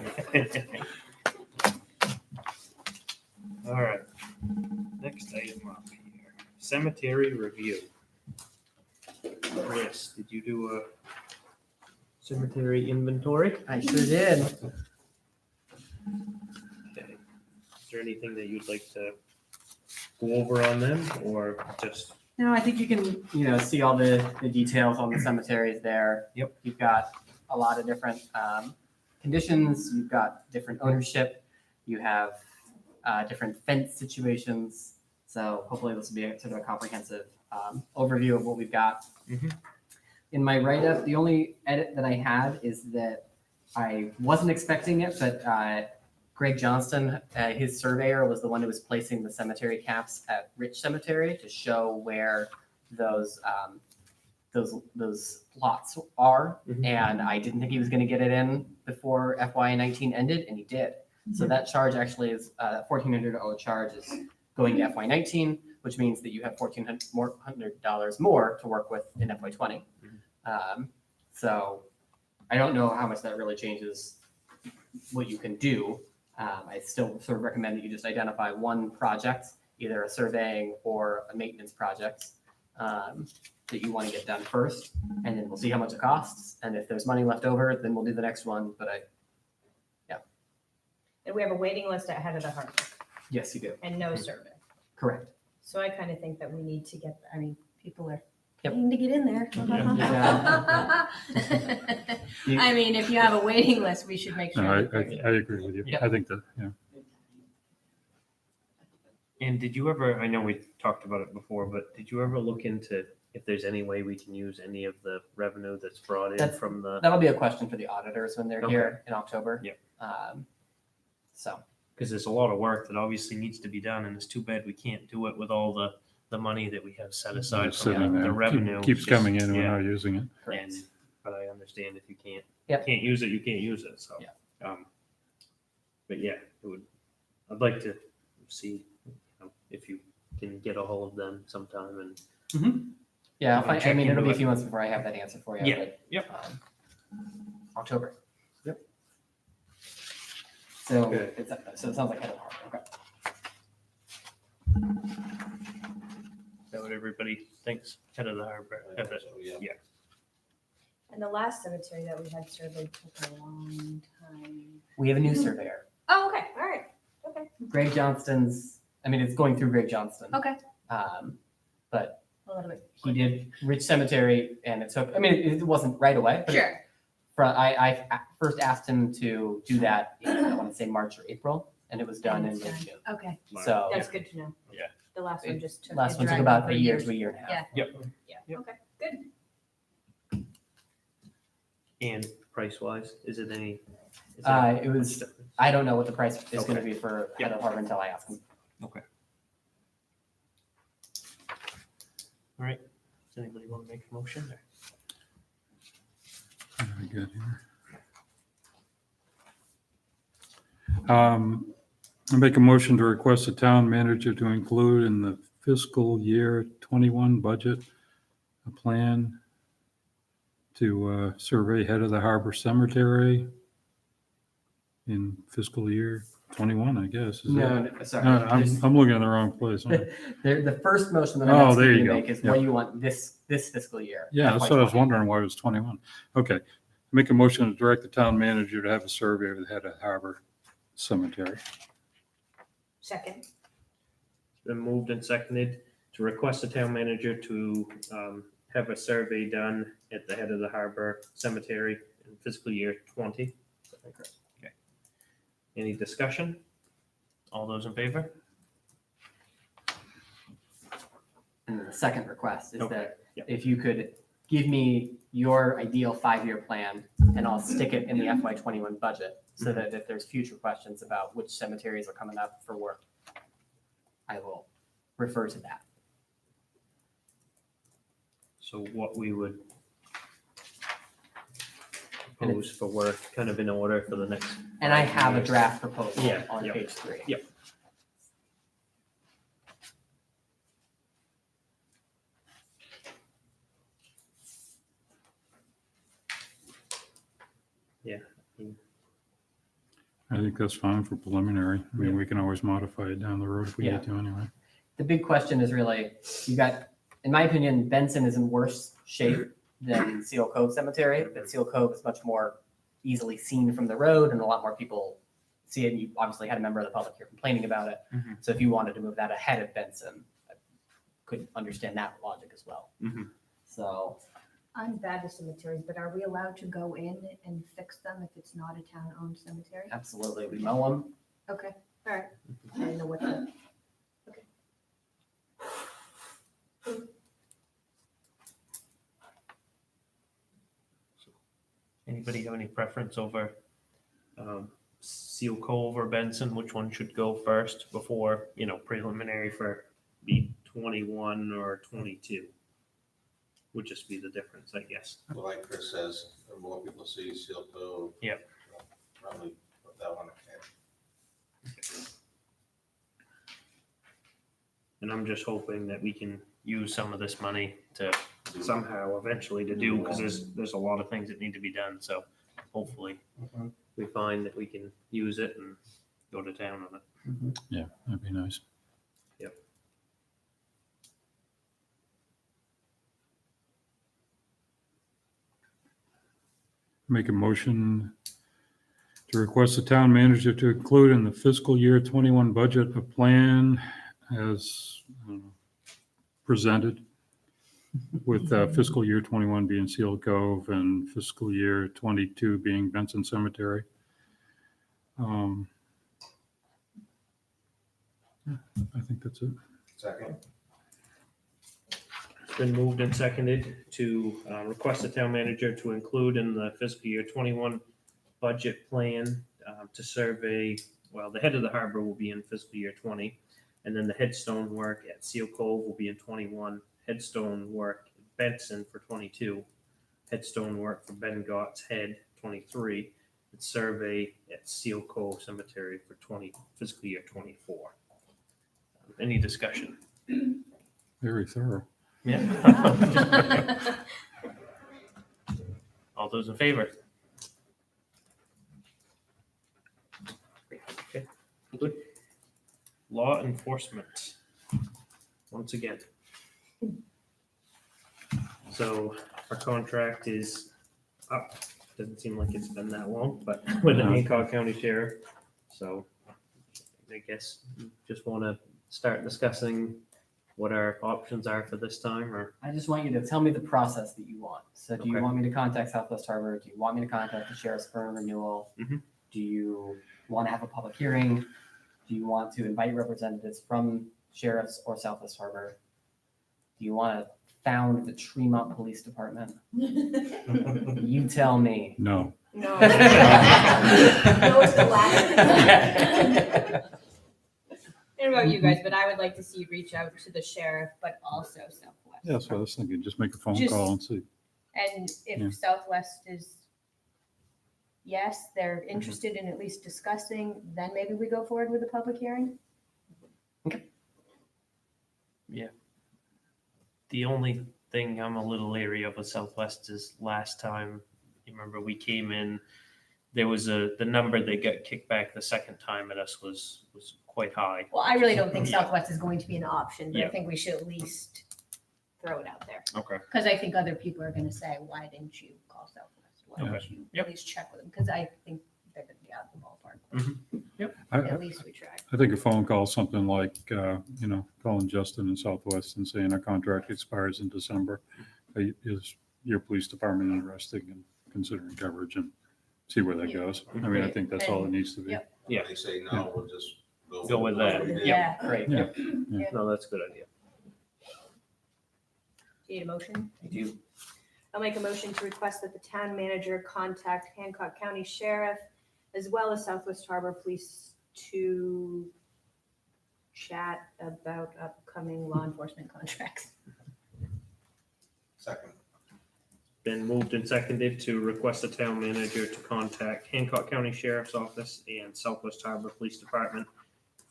All right. Next item up here, cemetery review. Chris, did you do a cemetery inventory? I sure did. Okay. Is there anything that you'd like to go over on them, or just? No, I think you can, see all the details on the cemeteries there. Yep. You've got a lot of different conditions. You've got different ownership. You have different fence situations. So hopefully this will be a sort of a comprehensive overview of what we've got. Mhm. In my write-up, the only edit that I had is that I wasn't expecting it, but Greg Johnston, his surveyor, was the one who was placing the cemetery caps at Rich Cemetery to show where those lots are. Mhm. And I didn't think he was going to get it in before FY19 ended, and he did. So that charge actually is $1,400 charge is going to FY19, which means that you have $1,400 more to work with in FY20. So I don't know how much that really changes what you can do. I still sort of recommend that you just identify one project, either a surveying or a maintenance project that you want to get done first, and then we'll see how much it costs. And if there's money left over, then we'll do the next one. But And we have a waiting list ahead of the harvest yes, you do. and no survey. Correct. So I kind of think that we need to get, people are Yep. needing to get in there. You- I mean, if you have a waiting list, we should make sure. No, that we're- I agree with you. Yeah. I think that, And did you ever, I know we talked about it before, but did you ever look into if there's any way we can use any of the revenue that's brought in That's- from the, That'll be a question for the auditors when they're here in October. Yep. So because there's a lot of work that obviously needs to be done, and it's too bad we can't do it with all the the money that we have set aside It's from sitting the there. revenue. Keeps just- coming in, and we're yeah. not using it. Correct. And, but I understand if you can't, Yep. can't use it, you can't use it, so. Yeah. But yeah, I'd like to see, if you can get a hold of them sometime and. Yeah, You can I check mean, it'll into be a it. few months before I have that answer for you. Yeah, but, yep. October. Yep. So, Okay. so it sounds like head of harbor. Okay. Is that what everybody thinks, head of the harbor? So, yeah. And the last cemetery that we had surveyed took a long time. We have a new surveyor. Oh, okay, all right, okay. Greg Johnston's, I mean, it's going through Greg Johnston. Okay. But A little bit. he did Rich Cemetery and it took, I mean, it wasn't right away. But Sure. I first asked him to do that in, I want to say March or April, and it was done in And it's late done. June. Okay, So that's good to know. Yeah. The last one just took. last it one took dragged about on for a year years. to a year and a half. Yeah. Yep. Yeah, okay, good. And price wise, is it any? is It was- much difference? I don't know what the price is going to Okay. be for Yeah. head of harbor until I ask him. All right, does anybody want to make a motion there? Very good here. I make a motion to request the town manager to include in the fiscal year 21 budget a plan to survey head of the harbor cemetery in fiscal year 21, I guess. Is that- No, sorry. No, There's- I'm looking in the wrong place. The first motion that Oh, I'm there asking you you to go. make is what Yep. do you want this fiscal year? Yeah, that's what I was FY20. wondering why it was 21. Okay. Make a motion to direct the town manager to have a survey of the head of harbor cemetery. Second. It's been moved and seconded to request the town manager to have a survey done at the head of the harbor cemetery in fiscal year 20. Okay. Any discussion? All those in favor? And then the second request is Okay, that yep. if you could give me your ideal 5-year plan and I'll stick it in the FY21 budget so Mm-hmm. that if there's future questions about which cemeteries are coming up for work, I will refer to that. So what we would And propose for work, kind of in order for the next. And I 5 have a years. draft proposal Yeah, on yep. page 3. Yep. Yeah. I think that's fine for preliminary. I mean, Yeah. we can always modify it down the road if we Yeah. need to anyway. The big question is really, you got, in my opinion, Benson is in worse shape than Seal Cove Cemetery, but Seal Cove is much more easily seen from the road and a lot more people see it. And you obviously had a member of the public here complaining about it. Mhm. So if you wanted to move that ahead of Benson, I could understand that logic as well. Mhm. So, I'm bad with cemeteries, but are we allowed to go in and fix them if it's not a town-owned cemetery? absolutely, we mow them. Okay, all right. I didn't know what the, Anybody have any preference over Seal Cove or Benson? Which one should go first before, preliminary for the 21 or 22? Would just be the difference, I guess. Well, like Chris says, the more people see Seal Cove. Yep. Probably put that one ahead. And I'm just hoping that we can use some of this money to somehow eventually to do, because there's a lot of things that need to be done, so hopefully we find that we can use it and go to town on it. Yeah, that'd be nice. Yep. Make a motion to request the town manager to include in the fiscal year 21 budget a plan as presented with fiscal year 21 being Seal Cove and fiscal year 22 being Benson Cemetery. Yeah, I think that's it. Second. It's been moved and seconded to request the town manager to include in the fiscal year 21 budget plan to survey, well, the head of the harbor will be in fiscal year 20, And then the headstone work at Seal Cove will be in 21. Headstone work at Benson for 22. Headstone work for Ben Gott's Head, 23. And survey at Seal Cove Cemetery for fiscal year 24. Any discussion? Very thorough. Yeah. All those in favor? Okay, good. Law enforcement, once again. So our contract is up. Doesn't seem like it's been that long, but with the Hancock County Sheriff. So I guess you just want to start discussing what our options are for this time, or? I just want you to tell me the process that you want. So do you Okay. want me to contact Southwest Harbor? Do you want me to contact the sheriff's for a renewal? Mhm. Do you want to have a public hearing? Do you want to invite representatives from sheriffs or Southwest Harbor? Do you want to found the Tremont Police Department? You tell me. No. No. No, it's the latter. I don't know about you guys, but I would like to see you reach out to the sheriff, but also Southwest. Yeah, so I was thinking, just make a phone Just- call and see. And Yeah. if Southwest is, yes, they're interested in at least discussing, then maybe we go forward with a public hearing? The only thing I'm a little leery of with Southwest is last time, you remember we came in, there was the number that got kicked back the second time at us was quite high. Well, I really don't think Yeah. Southwest is going to be an option, but I Yeah. think we should at least throw it out there. Okay. Because I think other people are going to say, why didn't you call Southwest? Why don't you Yep. at least check with them? Because I think they're going to be out of the ballpark. I, At least we tried. I think a phone call, something like, calling Justin in Southwest and saying our contract expires in December. Is your police department interested in considering coverage, and see where that goes? I mean, I think that's all it needs to be. Yep. Yeah. If they say no, we'll just Go with that. what we did. Yeah. Great. Yeah. No, that's a good idea. Do you need a motion? I do. I'll make a motion to request that the town manager contact Hancock County Sheriff as well as Southwest Harbor Police to chat about upcoming law enforcement contracts. Second. Been moved and seconded to request the town manager to contact Hancock County Sheriff's Office and Southwest Harbor Police Department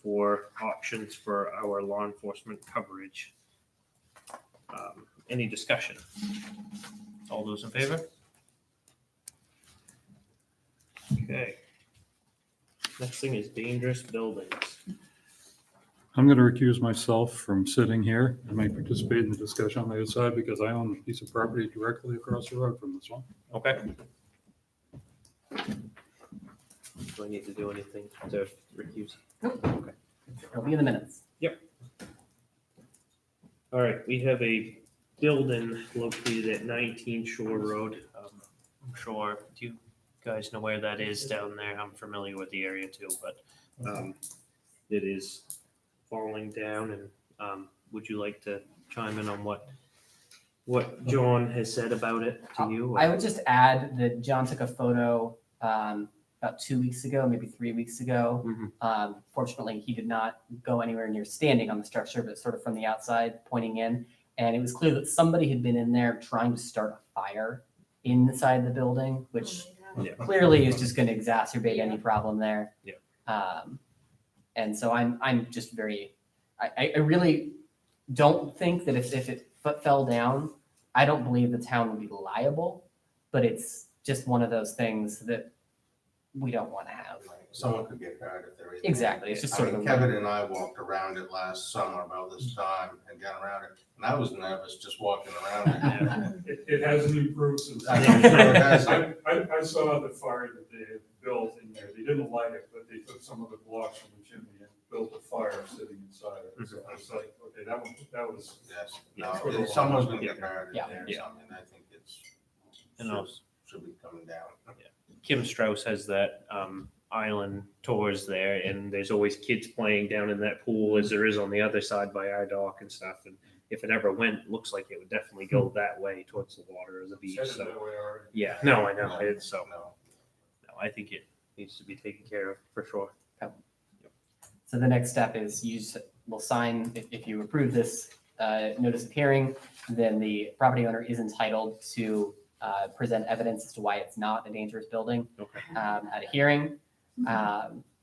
for options for our law enforcement coverage. Any discussion? All those in favor? Okay. Next thing is dangerous buildings. I'm going to recuse myself from sitting here. I might participate in the discussion on the other side because I own a piece of property directly across the road from this one. Okay. Do I need to do anything to recuse? Okay. It'll be in the minutes. All right, we have a building located at 19 Shore Road. I'm sure, do you guys know where that is down there? I'm familiar with the area too, but it is falling down, and would you like to chime in on what John has said about it to you? I would just add that John took a photo about 2 weeks ago, maybe 3 weeks ago. Mhm. Fortunately, he did not go anywhere near standing on the structure, but sort of from the outside pointing in. And it was clear that somebody had been in there trying to start a fire inside the building, which Yeah. clearly is just going to exacerbate any problem there. Yeah. And so I'm just very, I really don't think that if it fell down, I don't believe the town would be liable, but it's just one of those things that we don't want to have. Someone could get hurt if there is. Exactly. It's just I sort of mean, a- Kevin and I walked around it last summer about this time and got around it, and I was nervous just walking around it. It hasn't improved since. I'm sure it hasn't. I saw the fire that they had built in there. They didn't light it, but they took some of the blocks from the chimney and built a fire sitting inside it. So I was like, okay, that was. Yes, Yeah. no, if someone's gonna get hurt in Yeah. there or Yeah. something, I think it's, And also, should be coming down. Kim Strauss has that island tours there, and there's always kids playing down in that pool as there is on the other side by our dock and stuff. And if it ever went, it looks like it would definitely go that way towards the water or the beach. Headed So that way already. yeah, no, I know. It's so No. no, I think it needs to be taken care of for sure. So the next step is will sign, if you approve this notice of hearing, then the property owner is entitled to present evidence as to why it's not a dangerous building at a hearing.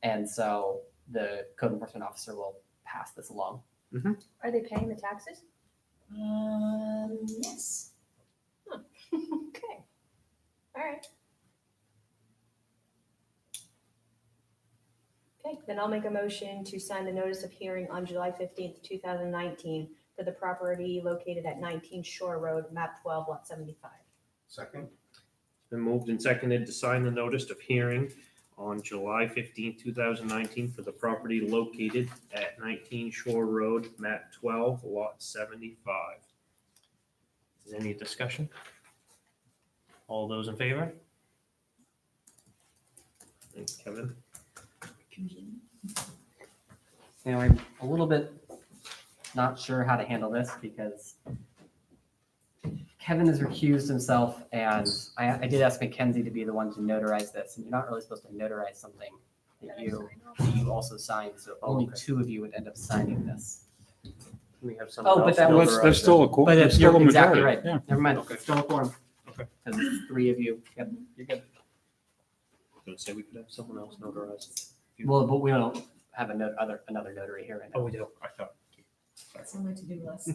And so the code enforcement officer will pass this along. Are they paying the taxes? Yes. Okay. All right. Okay, then I'll make a motion to sign the notice of hearing on July 15th, 2019 for the property located at 19 Shore Road, map 12, lot 75. Second? It's been moved and seconded to sign the notice of hearing on July 15th, 2019 for the property located at 19 Shore Road, map 12, lot 75. Is there any discussion? All those in favor? Thanks, Kevin. Now, I'm a little bit not sure how to handle this because Kevin has recused himself, and I did ask Mackenzie to be the one to notarize this, and you're not really supposed to notarize something that you also signed, so only two of you would end up signing this. We have someone Oh, but else that was- notarize There's still a But quorum, there's still you're a exactly majority. right. Yeah. Never mind, Okay. it's still a quorum. Okay. Because it's three of you. Yep, you're good. I was gonna say we could have someone else notarize. Well, but we don't have another notary here right Oh, now. we do. I thought. That's on my to-do list.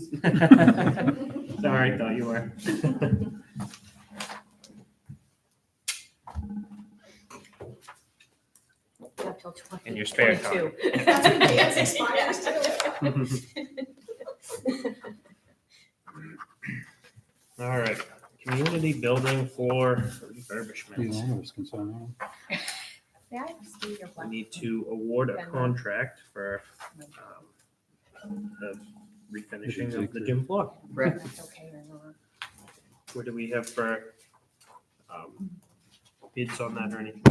Sorry, thought you were. Not till 20. In your spare time. 22. That's when dance expires All right, community building floor Either refurbishment. one of us can sign that. May I steal your We black? need to award a contract for the refinishing of the gym floor. Brett, That's okay or not? What do we have for bids on that or anything?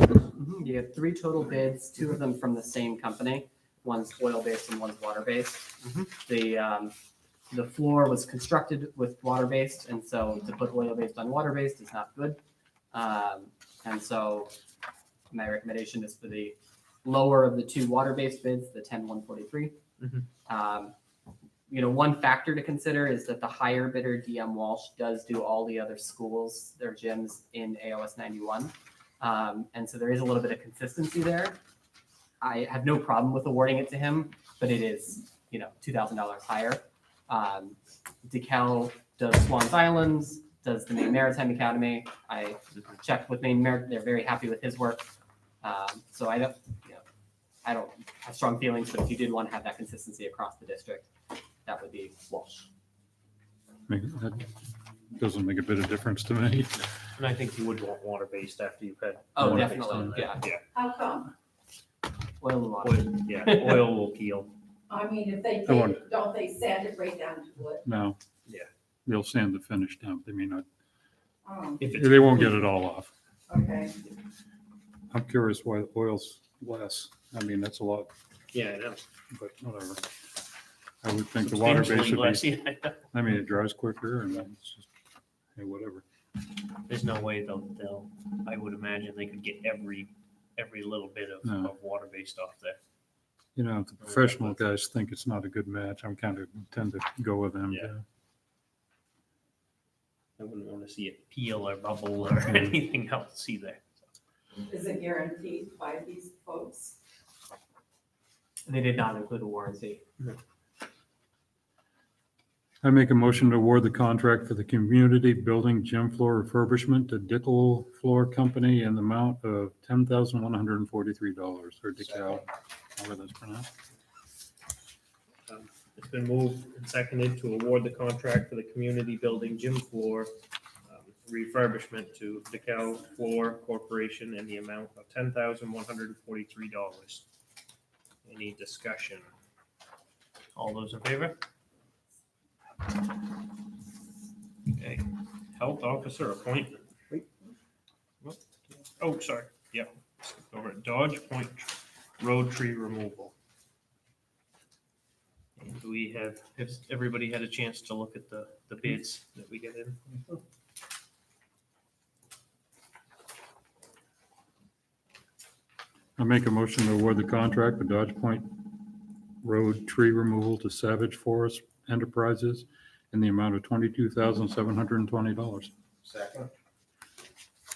you have three total bids, two of them from the same company. One's oil-based and one's water-based. The floor was constructed with water-based, and so to put oil-based on water-based is not good. And so my recommendation is for the lower of the two water-based bids, the 10-143. One factor to consider is that the higher bidder, DM Walsh, does do all the other schools, their gyms in AOS 91. And so there is a little bit of consistency there. I have no problem with awarding it to him, but it is, $2,000 higher. DeKalb does Swans Islands, does the Maine Maritime Academy. I checked with Maine Maritime; they're very happy with his work. So I don't have strong feelings, but if you did want to have that consistency across the district, that would be Walsh. That doesn't make a bit of difference to me. And I think you would want water-based after you've had. Oh, water-based definitely, on there. yeah. How come? Oil and water. Oil, yeah, oil will peel. I mean, if they I wonder- take, don't they sand it right down to it? No. Yeah. They'll sand the finish down. They may not, Oh, If it's they won't get it all off. okay. I'm curious why oil's less. I mean, that's a lot, Yeah, I know. but whatever. I would think the water base Substantially would less, be, yeah. I mean, it dries quicker and it's just, hey, whatever. There's no way they'll, I would imagine they could get every little bit No. of water-based off there. If the professional guys think it's not a good match, I'm kind of tend to go with them. Yeah. I wouldn't want to see it peel or bubble or anything else either. Is it guaranteed by these folks? They did not include a warranty. I make a motion to award the contract for the community building gym floor refurbishment to Dickel Floor Company in the amount of $10,143 or DeKalb, however that's pronounced. It's been moved and seconded to award the contract for the community building gym floor refurbishment to DeKalb Floor Corporation in the amount of $10,143. Any discussion? All those in favor? Okay, health officer appointment. Wait. Oh, sorry, yeah, over at Dodge Point Road Tree Removal. And has everybody had a chance to look at the bids that we get in? I make a motion to award the contract for Dodge Point Road tree removal to Savage Forest Enterprises in the amount of $22,720. Second.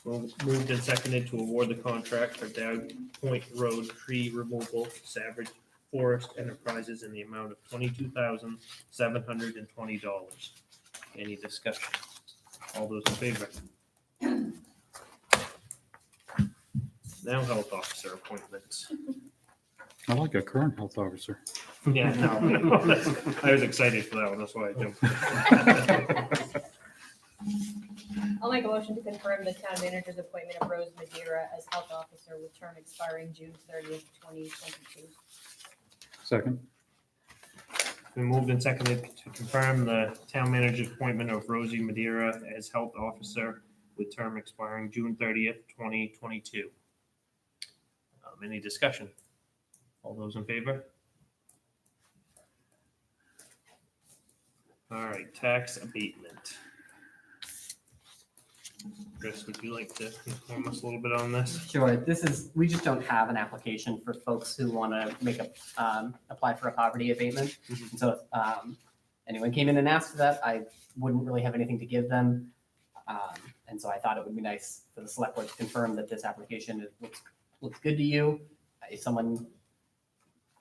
Moved and seconded to award the contract for Dowd Point Road tree removal to Savage Forest Enterprises in the amount of $22,720. Any discussion? All those in favor? Now health officer appointments. I like a current health officer. Yeah, no, I was excited for that one, that's why I jumped. I'll make a motion to confirm the town manager's appointment of Rose Madeira as health officer with term expiring June 30th, 2022. Second. Been moved and seconded to confirm the town manager's appointment of Rosie Madeira as health officer with term expiring June 30th, 2022. Any discussion? All those in favor? All right, tax abatement. Chris, would you like to inform us a little bit on this? Sure, we just don't have an application for folks who want to apply for a poverty abatement. Mhm. And so if anyone came in and asked for that, I wouldn't really have anything to give them. And so I thought it would be nice for the select board to confirm that this application looks good to you. If someone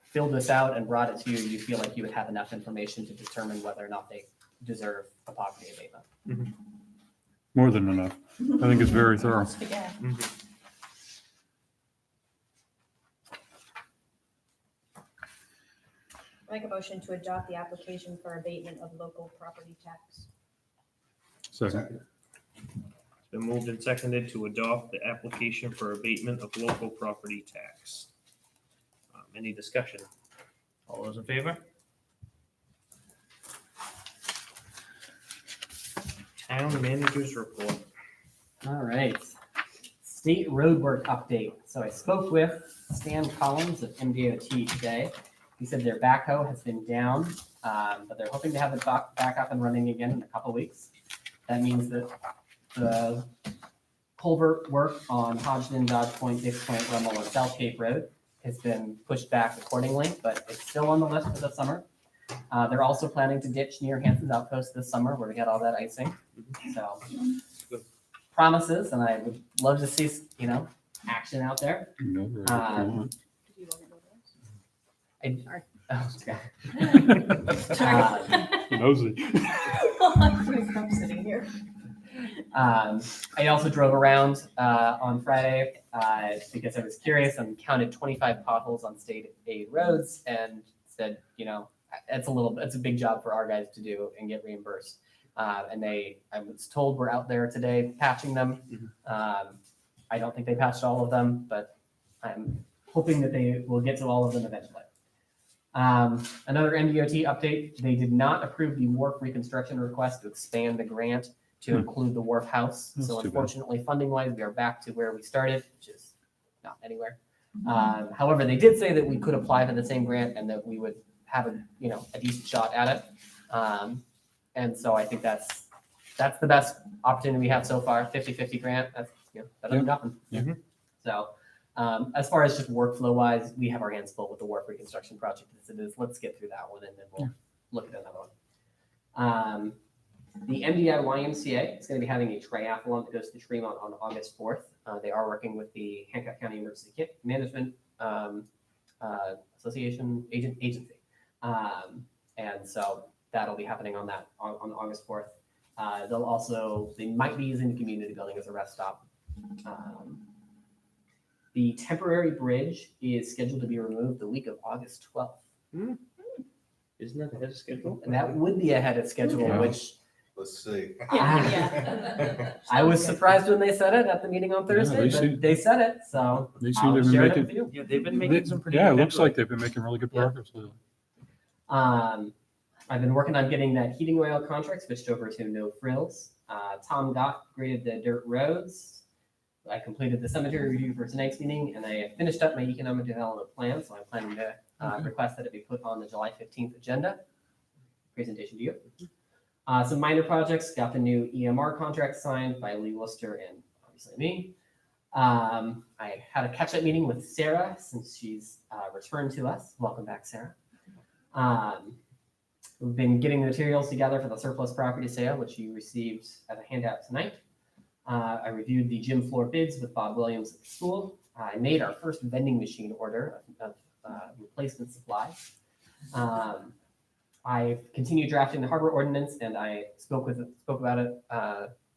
filled this out and brought it to you, you feel like you would have enough information to determine whether or not they deserve a poverty abatement. More than enough. I think it's very thorough. Yeah. Make a motion to adopt the application for abatement of local property tax. Second. It's been moved and seconded to adopt the application for abatement of local property tax. Any discussion? All those in favor? Town managers report. All right. State roadwork update. So I spoke with Stan Collins of MDOT today. He said their backhoe has been down, but they're hoping to have it back up and running again in a couple weeks. That means that the culvert work on Hodgdon, Dodge Point, Dix Point, Rummel, and South Cape Road has been pushed back accordingly, but it's still on the list for the summer. They're also planning to ditch near Hanson's Outpost this summer where we had all that icing. So promises, and I would love to see, action out there. No, right, if you want. Do you want to go Nosy. I'm sitting here. I also drove around on Friday because I was curious and counted 25 potholes on state aid roads and said, it's a big job for our guys to do and get reimbursed. And I was told we're out there today patching them. I don't think they patched all of them, but I'm hoping that they will get to all of them eventually. Another MDOT update, they did not approve the wharf reconstruction request to expand the grant to include the wharf house. That's So too bad. unfortunately, funding wise, we are back to where we started, which is not anywhere. However, they did say that we could apply for the same grant and that we would have a decent shot at it. And so I think that's the best opportunity we have so far, 50-50 grant, that's better than nothing. Yeah. So as far as just workflow wise, we have our hands full with the wharf reconstruction project as it is. Let's get through that one and then we'll look at another one. The MDI YMCA is going to be having a triathlon that goes to Tremont on August 4th. They are working with the Hancock County Emergency Management Association agency. And so that'll be happening on August 4th. They might be using the community building as a rest stop. The temporary bridge is scheduled to be removed the week of August 12th. Isn't that ahead of schedule? And that would be ahead of schedule, Yeah. which Let's see. I was surprised when they said it at the meeting on Thursday, they but they said it, so They I'll seem to be share it making, with you. Yeah, they've been making some pretty. yeah, it good looks headway. like they've been making really good Yeah. progress lately. I've been working on getting that heating oil contract switched over to No Frills. Tom Gott graded the dirt roads. I completed the cemetery review for tonight's meeting, and I finished up my economic development plan, so I'm planning to request that it be put on the July 15th agenda. Presentation to you. Some minor projects, got the new EMR contract signed by Lee Worcester and obviously me. I had a catch-up meeting with Sarah since she's returned to us. Welcome back, Sarah. We've been getting the materials together for the surplus property sale, which you received as a handout tonight. I reviewed the gym floor bids with Bob Williams at the school. I made our first vending machine order of replacement supplies. I've continued drafting the harbor ordinance, and I spoke about it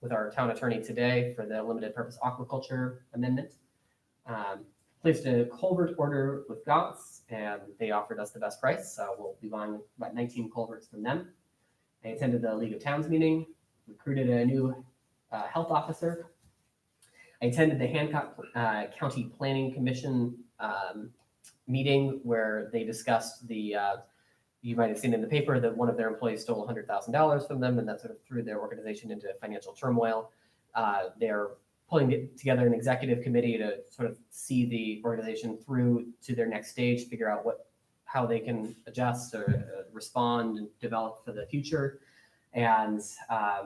with our town attorney today for the limited purpose aquaculture amendment. Placed a culvert order with Gauss, and they offered us the best price, so we'll be buying about 19 culverts from them. I attended the League of Towns meeting, recruited a new health officer. I attended the Hancock County Planning Commission meeting where they discussed the, you might have seen in the paper that one of their employees stole $100,000 from them, and that sort of threw their organization into financial turmoil. They're pulling together an executive committee to sort of see the organization through to their next stage, figure out how they can adjust or respond and develop for the future. And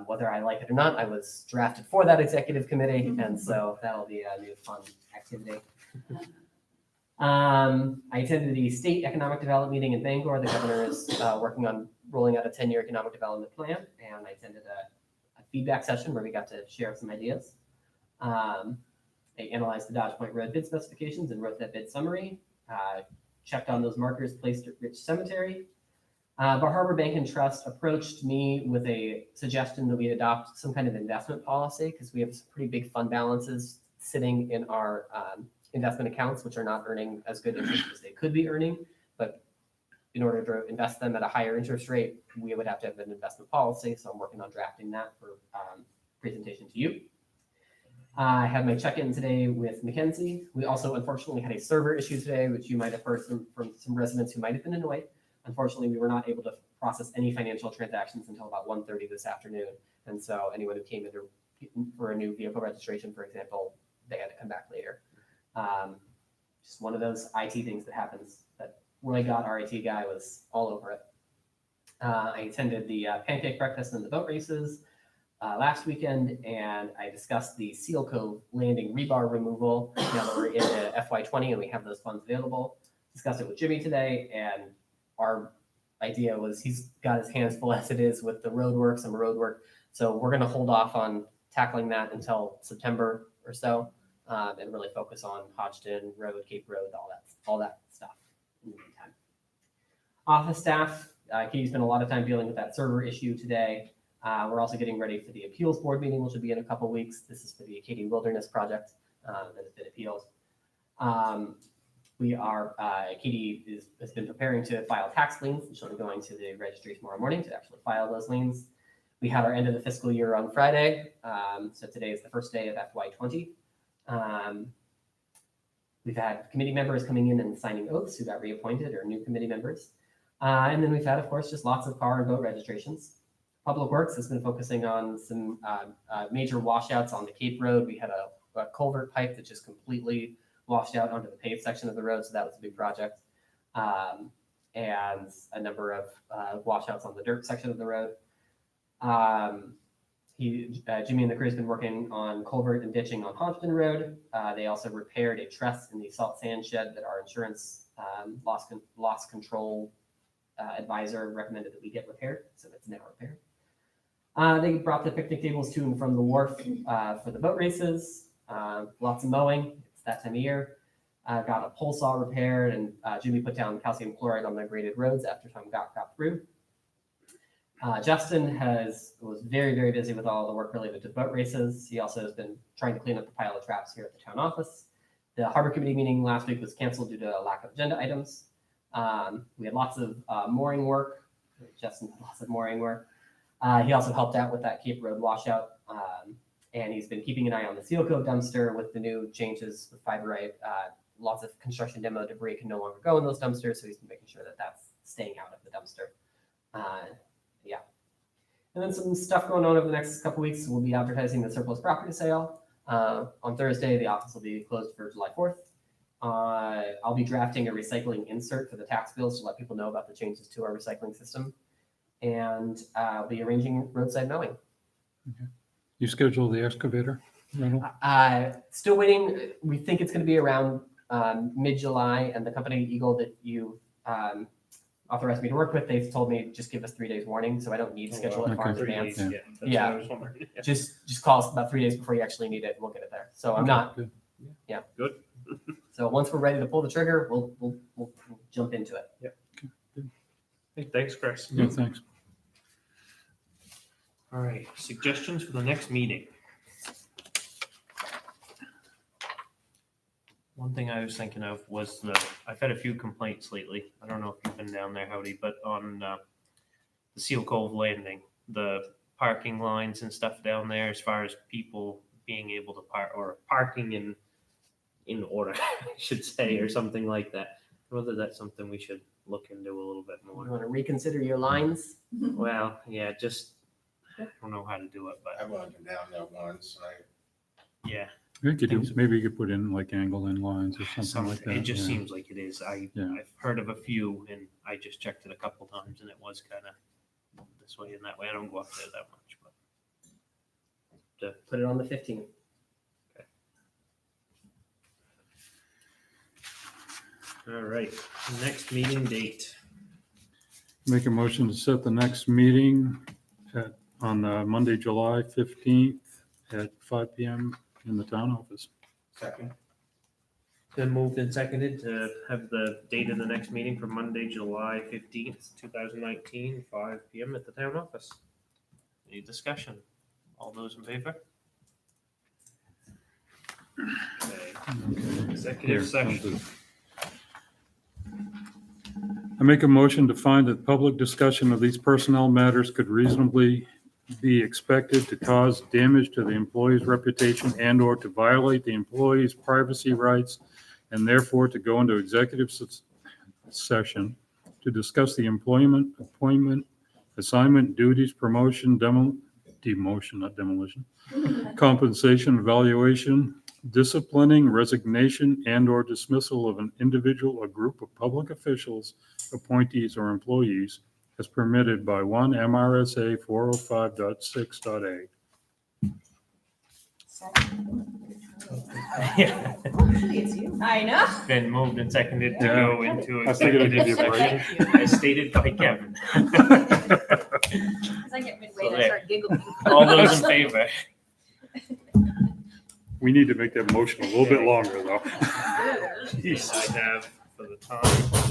whether I like it or not, I was drafted for that executive committee, and so that'll be a new fun activity. I attended the state economic development meeting in Bangor. The governor is working on rolling out a 10-year economic development plan, and I attended a feedback session where we got to share some ideas. I analyzed the Dodge Point Road bid specifications and wrote that bid summary. Checked on those markers placed at Rich Cemetery. Bar Harbor Bank and Trust approached me with a suggestion that we adopt some kind of investment policy because we have some pretty big fund balances sitting in our investment accounts, which are not earning as good interest as they could be earning. But in order to invest them at a higher interest rate, we would have to have an investment policy. So I'm working on drafting that for presentation to you. I had my check-in today with Mackenzie. We also unfortunately had a server issue today, which you might have heard from some residents who might have been annoyed. Unfortunately, we were not able to process any financial transactions until about 1:30 this afternoon. And so anyone who came in for a new vehicle registration, for example, they had to come back later. Just one of those IT things that happens. But Roy Gott, our IT guy, was all over it. I attended the pancake breakfast and the boat races last weekend, and I discussed the Seal Cove landing rebar removal now that we're into FY20 and we have those funds available. Discussed it with Jimmy today, and our idea was he's got his hands full as it is with the road work, some road work. So we're going to hold off on tackling that until September or so, and really focus on Hodgson Road, Cape Road, all that stuff in the meantime. Office staff, Katie spent a lot of time dealing with that server issue today. We're also getting ready for the appeals board meeting, which will be in a couple weeks. This is for the Acadia Wilderness Project that has been appealed. Katie has been preparing to file tax liens, and she'll be going to the registry tomorrow morning to actually file those liens. We had our end of the fiscal year on Friday, so today is the first day of FY20. We've had committee members coming in and signing oaths who got reappointed or new committee members. And then we've had, of course, just lots of car and boat registrations. Public Works has been focusing on some major washouts on the Cape Road. We had a culvert pipe that just completely washed out onto the paved section of the road, so that was a big project. And a number of washouts on the dirt section of the road. Jimmy and the crew has been working on culvert and ditching on Hodgson Road. They also repaired a truss in the salt sand shed that our insurance loss control advisor recommended that we get repaired, so it's now repaired. They brought the picnic tables to and from the wharf for the boat races. Lots of mowing. It's that time of year. Got a pole saw repaired, and Jimmy put down calcium chloride on the graded roads after Tom got through. Justin was very, very busy with all the work related to boat races. He also has been trying to clean up the pile of traps here at the town office. The harbor committee meeting last week was canceled due to a lack of agenda items. We had lots of mooring work. Justin had lots of mooring work. He also helped out with that Cape Road washout. And he's been keeping an eye on the Seal Cove dumpster with the new changes with fiberite. Lots of construction demo debris can no longer go in those dumpsters, so he's been making sure that that's staying out of the dumpster. Yeah. And then some stuff going on over the next couple weeks. We'll be advertising the surplus property sale. On Thursday, the office will be closed for July 4th. I'll be drafting a recycling insert for the tax bills to let people know about the changes to our recycling system. And I'll be arranging roadside mowing. Okay. You schedule the excavator rental? Still waiting. We think it's going to be around mid-July, and the company Eagle that you authorized me to work with, they've told me just give us 3 days warning, so I don't need to schedule it far in Okay. advance. Yeah. That's what I was wondering. Just call us about 3 days before you actually need it, and we'll get it there. So I'm not, Good. yeah. Good. So once we're ready to pull the trigger, we'll jump into it. Hey, thanks, Chris. Yeah, thanks. All right, suggestions for the next meeting. One thing I was thinking of was I've had a few complaints lately. I don't know if you've been down there, Howdy, but on the Seal Cove Landing, the parking lines and stuff down there, as far as people being able to park or parking in order, I should say, or something like that. Whether that's something we should look into a little bit You more. want to reconsider your lines? Well, yeah, just I don't know how to do it, but I've only been down there once, and yeah, Maybe you could put in like angle in lines or something like that. it just yeah. seems like it is. Yeah. I've heard of a few, and I just checked it a couple times, and it was kind of this way and that way. I don't go up there that much, but Put it on the 15th. all right. Next meeting date. Make a motion to set the next meeting on Monday, July 15th at 5 PM in the town office. second, Been moved and seconded to have the date of the next meeting for Monday, July 15th, 2019, 5 PM at the town office. Any discussion? All those in favor? Okay. Okay. Executive Here, session. I make a motion to find that public discussion of these personnel matters could reasonably be expected to cause damage to the employee's reputation and/or to violate the employee's privacy rights, and therefore to go into executive session to discuss the employment, appointment, assignment, duties, promotion, demotion, not demolition, compensation, evaluation, disciplining, resignation, and/or dismissal of an individual or group of public officials, appointees, or employees as permitted by 1 MRSA 405.6.a. Actually, it's you. I know. Been moved and seconded to Yeah. go into I figured I'd give executive you a break. session as stated by Kevin. As I get midway, So I there. start giggling. All those in favor? We need to make that motion a little bit longer, though. Yes, I have for the time.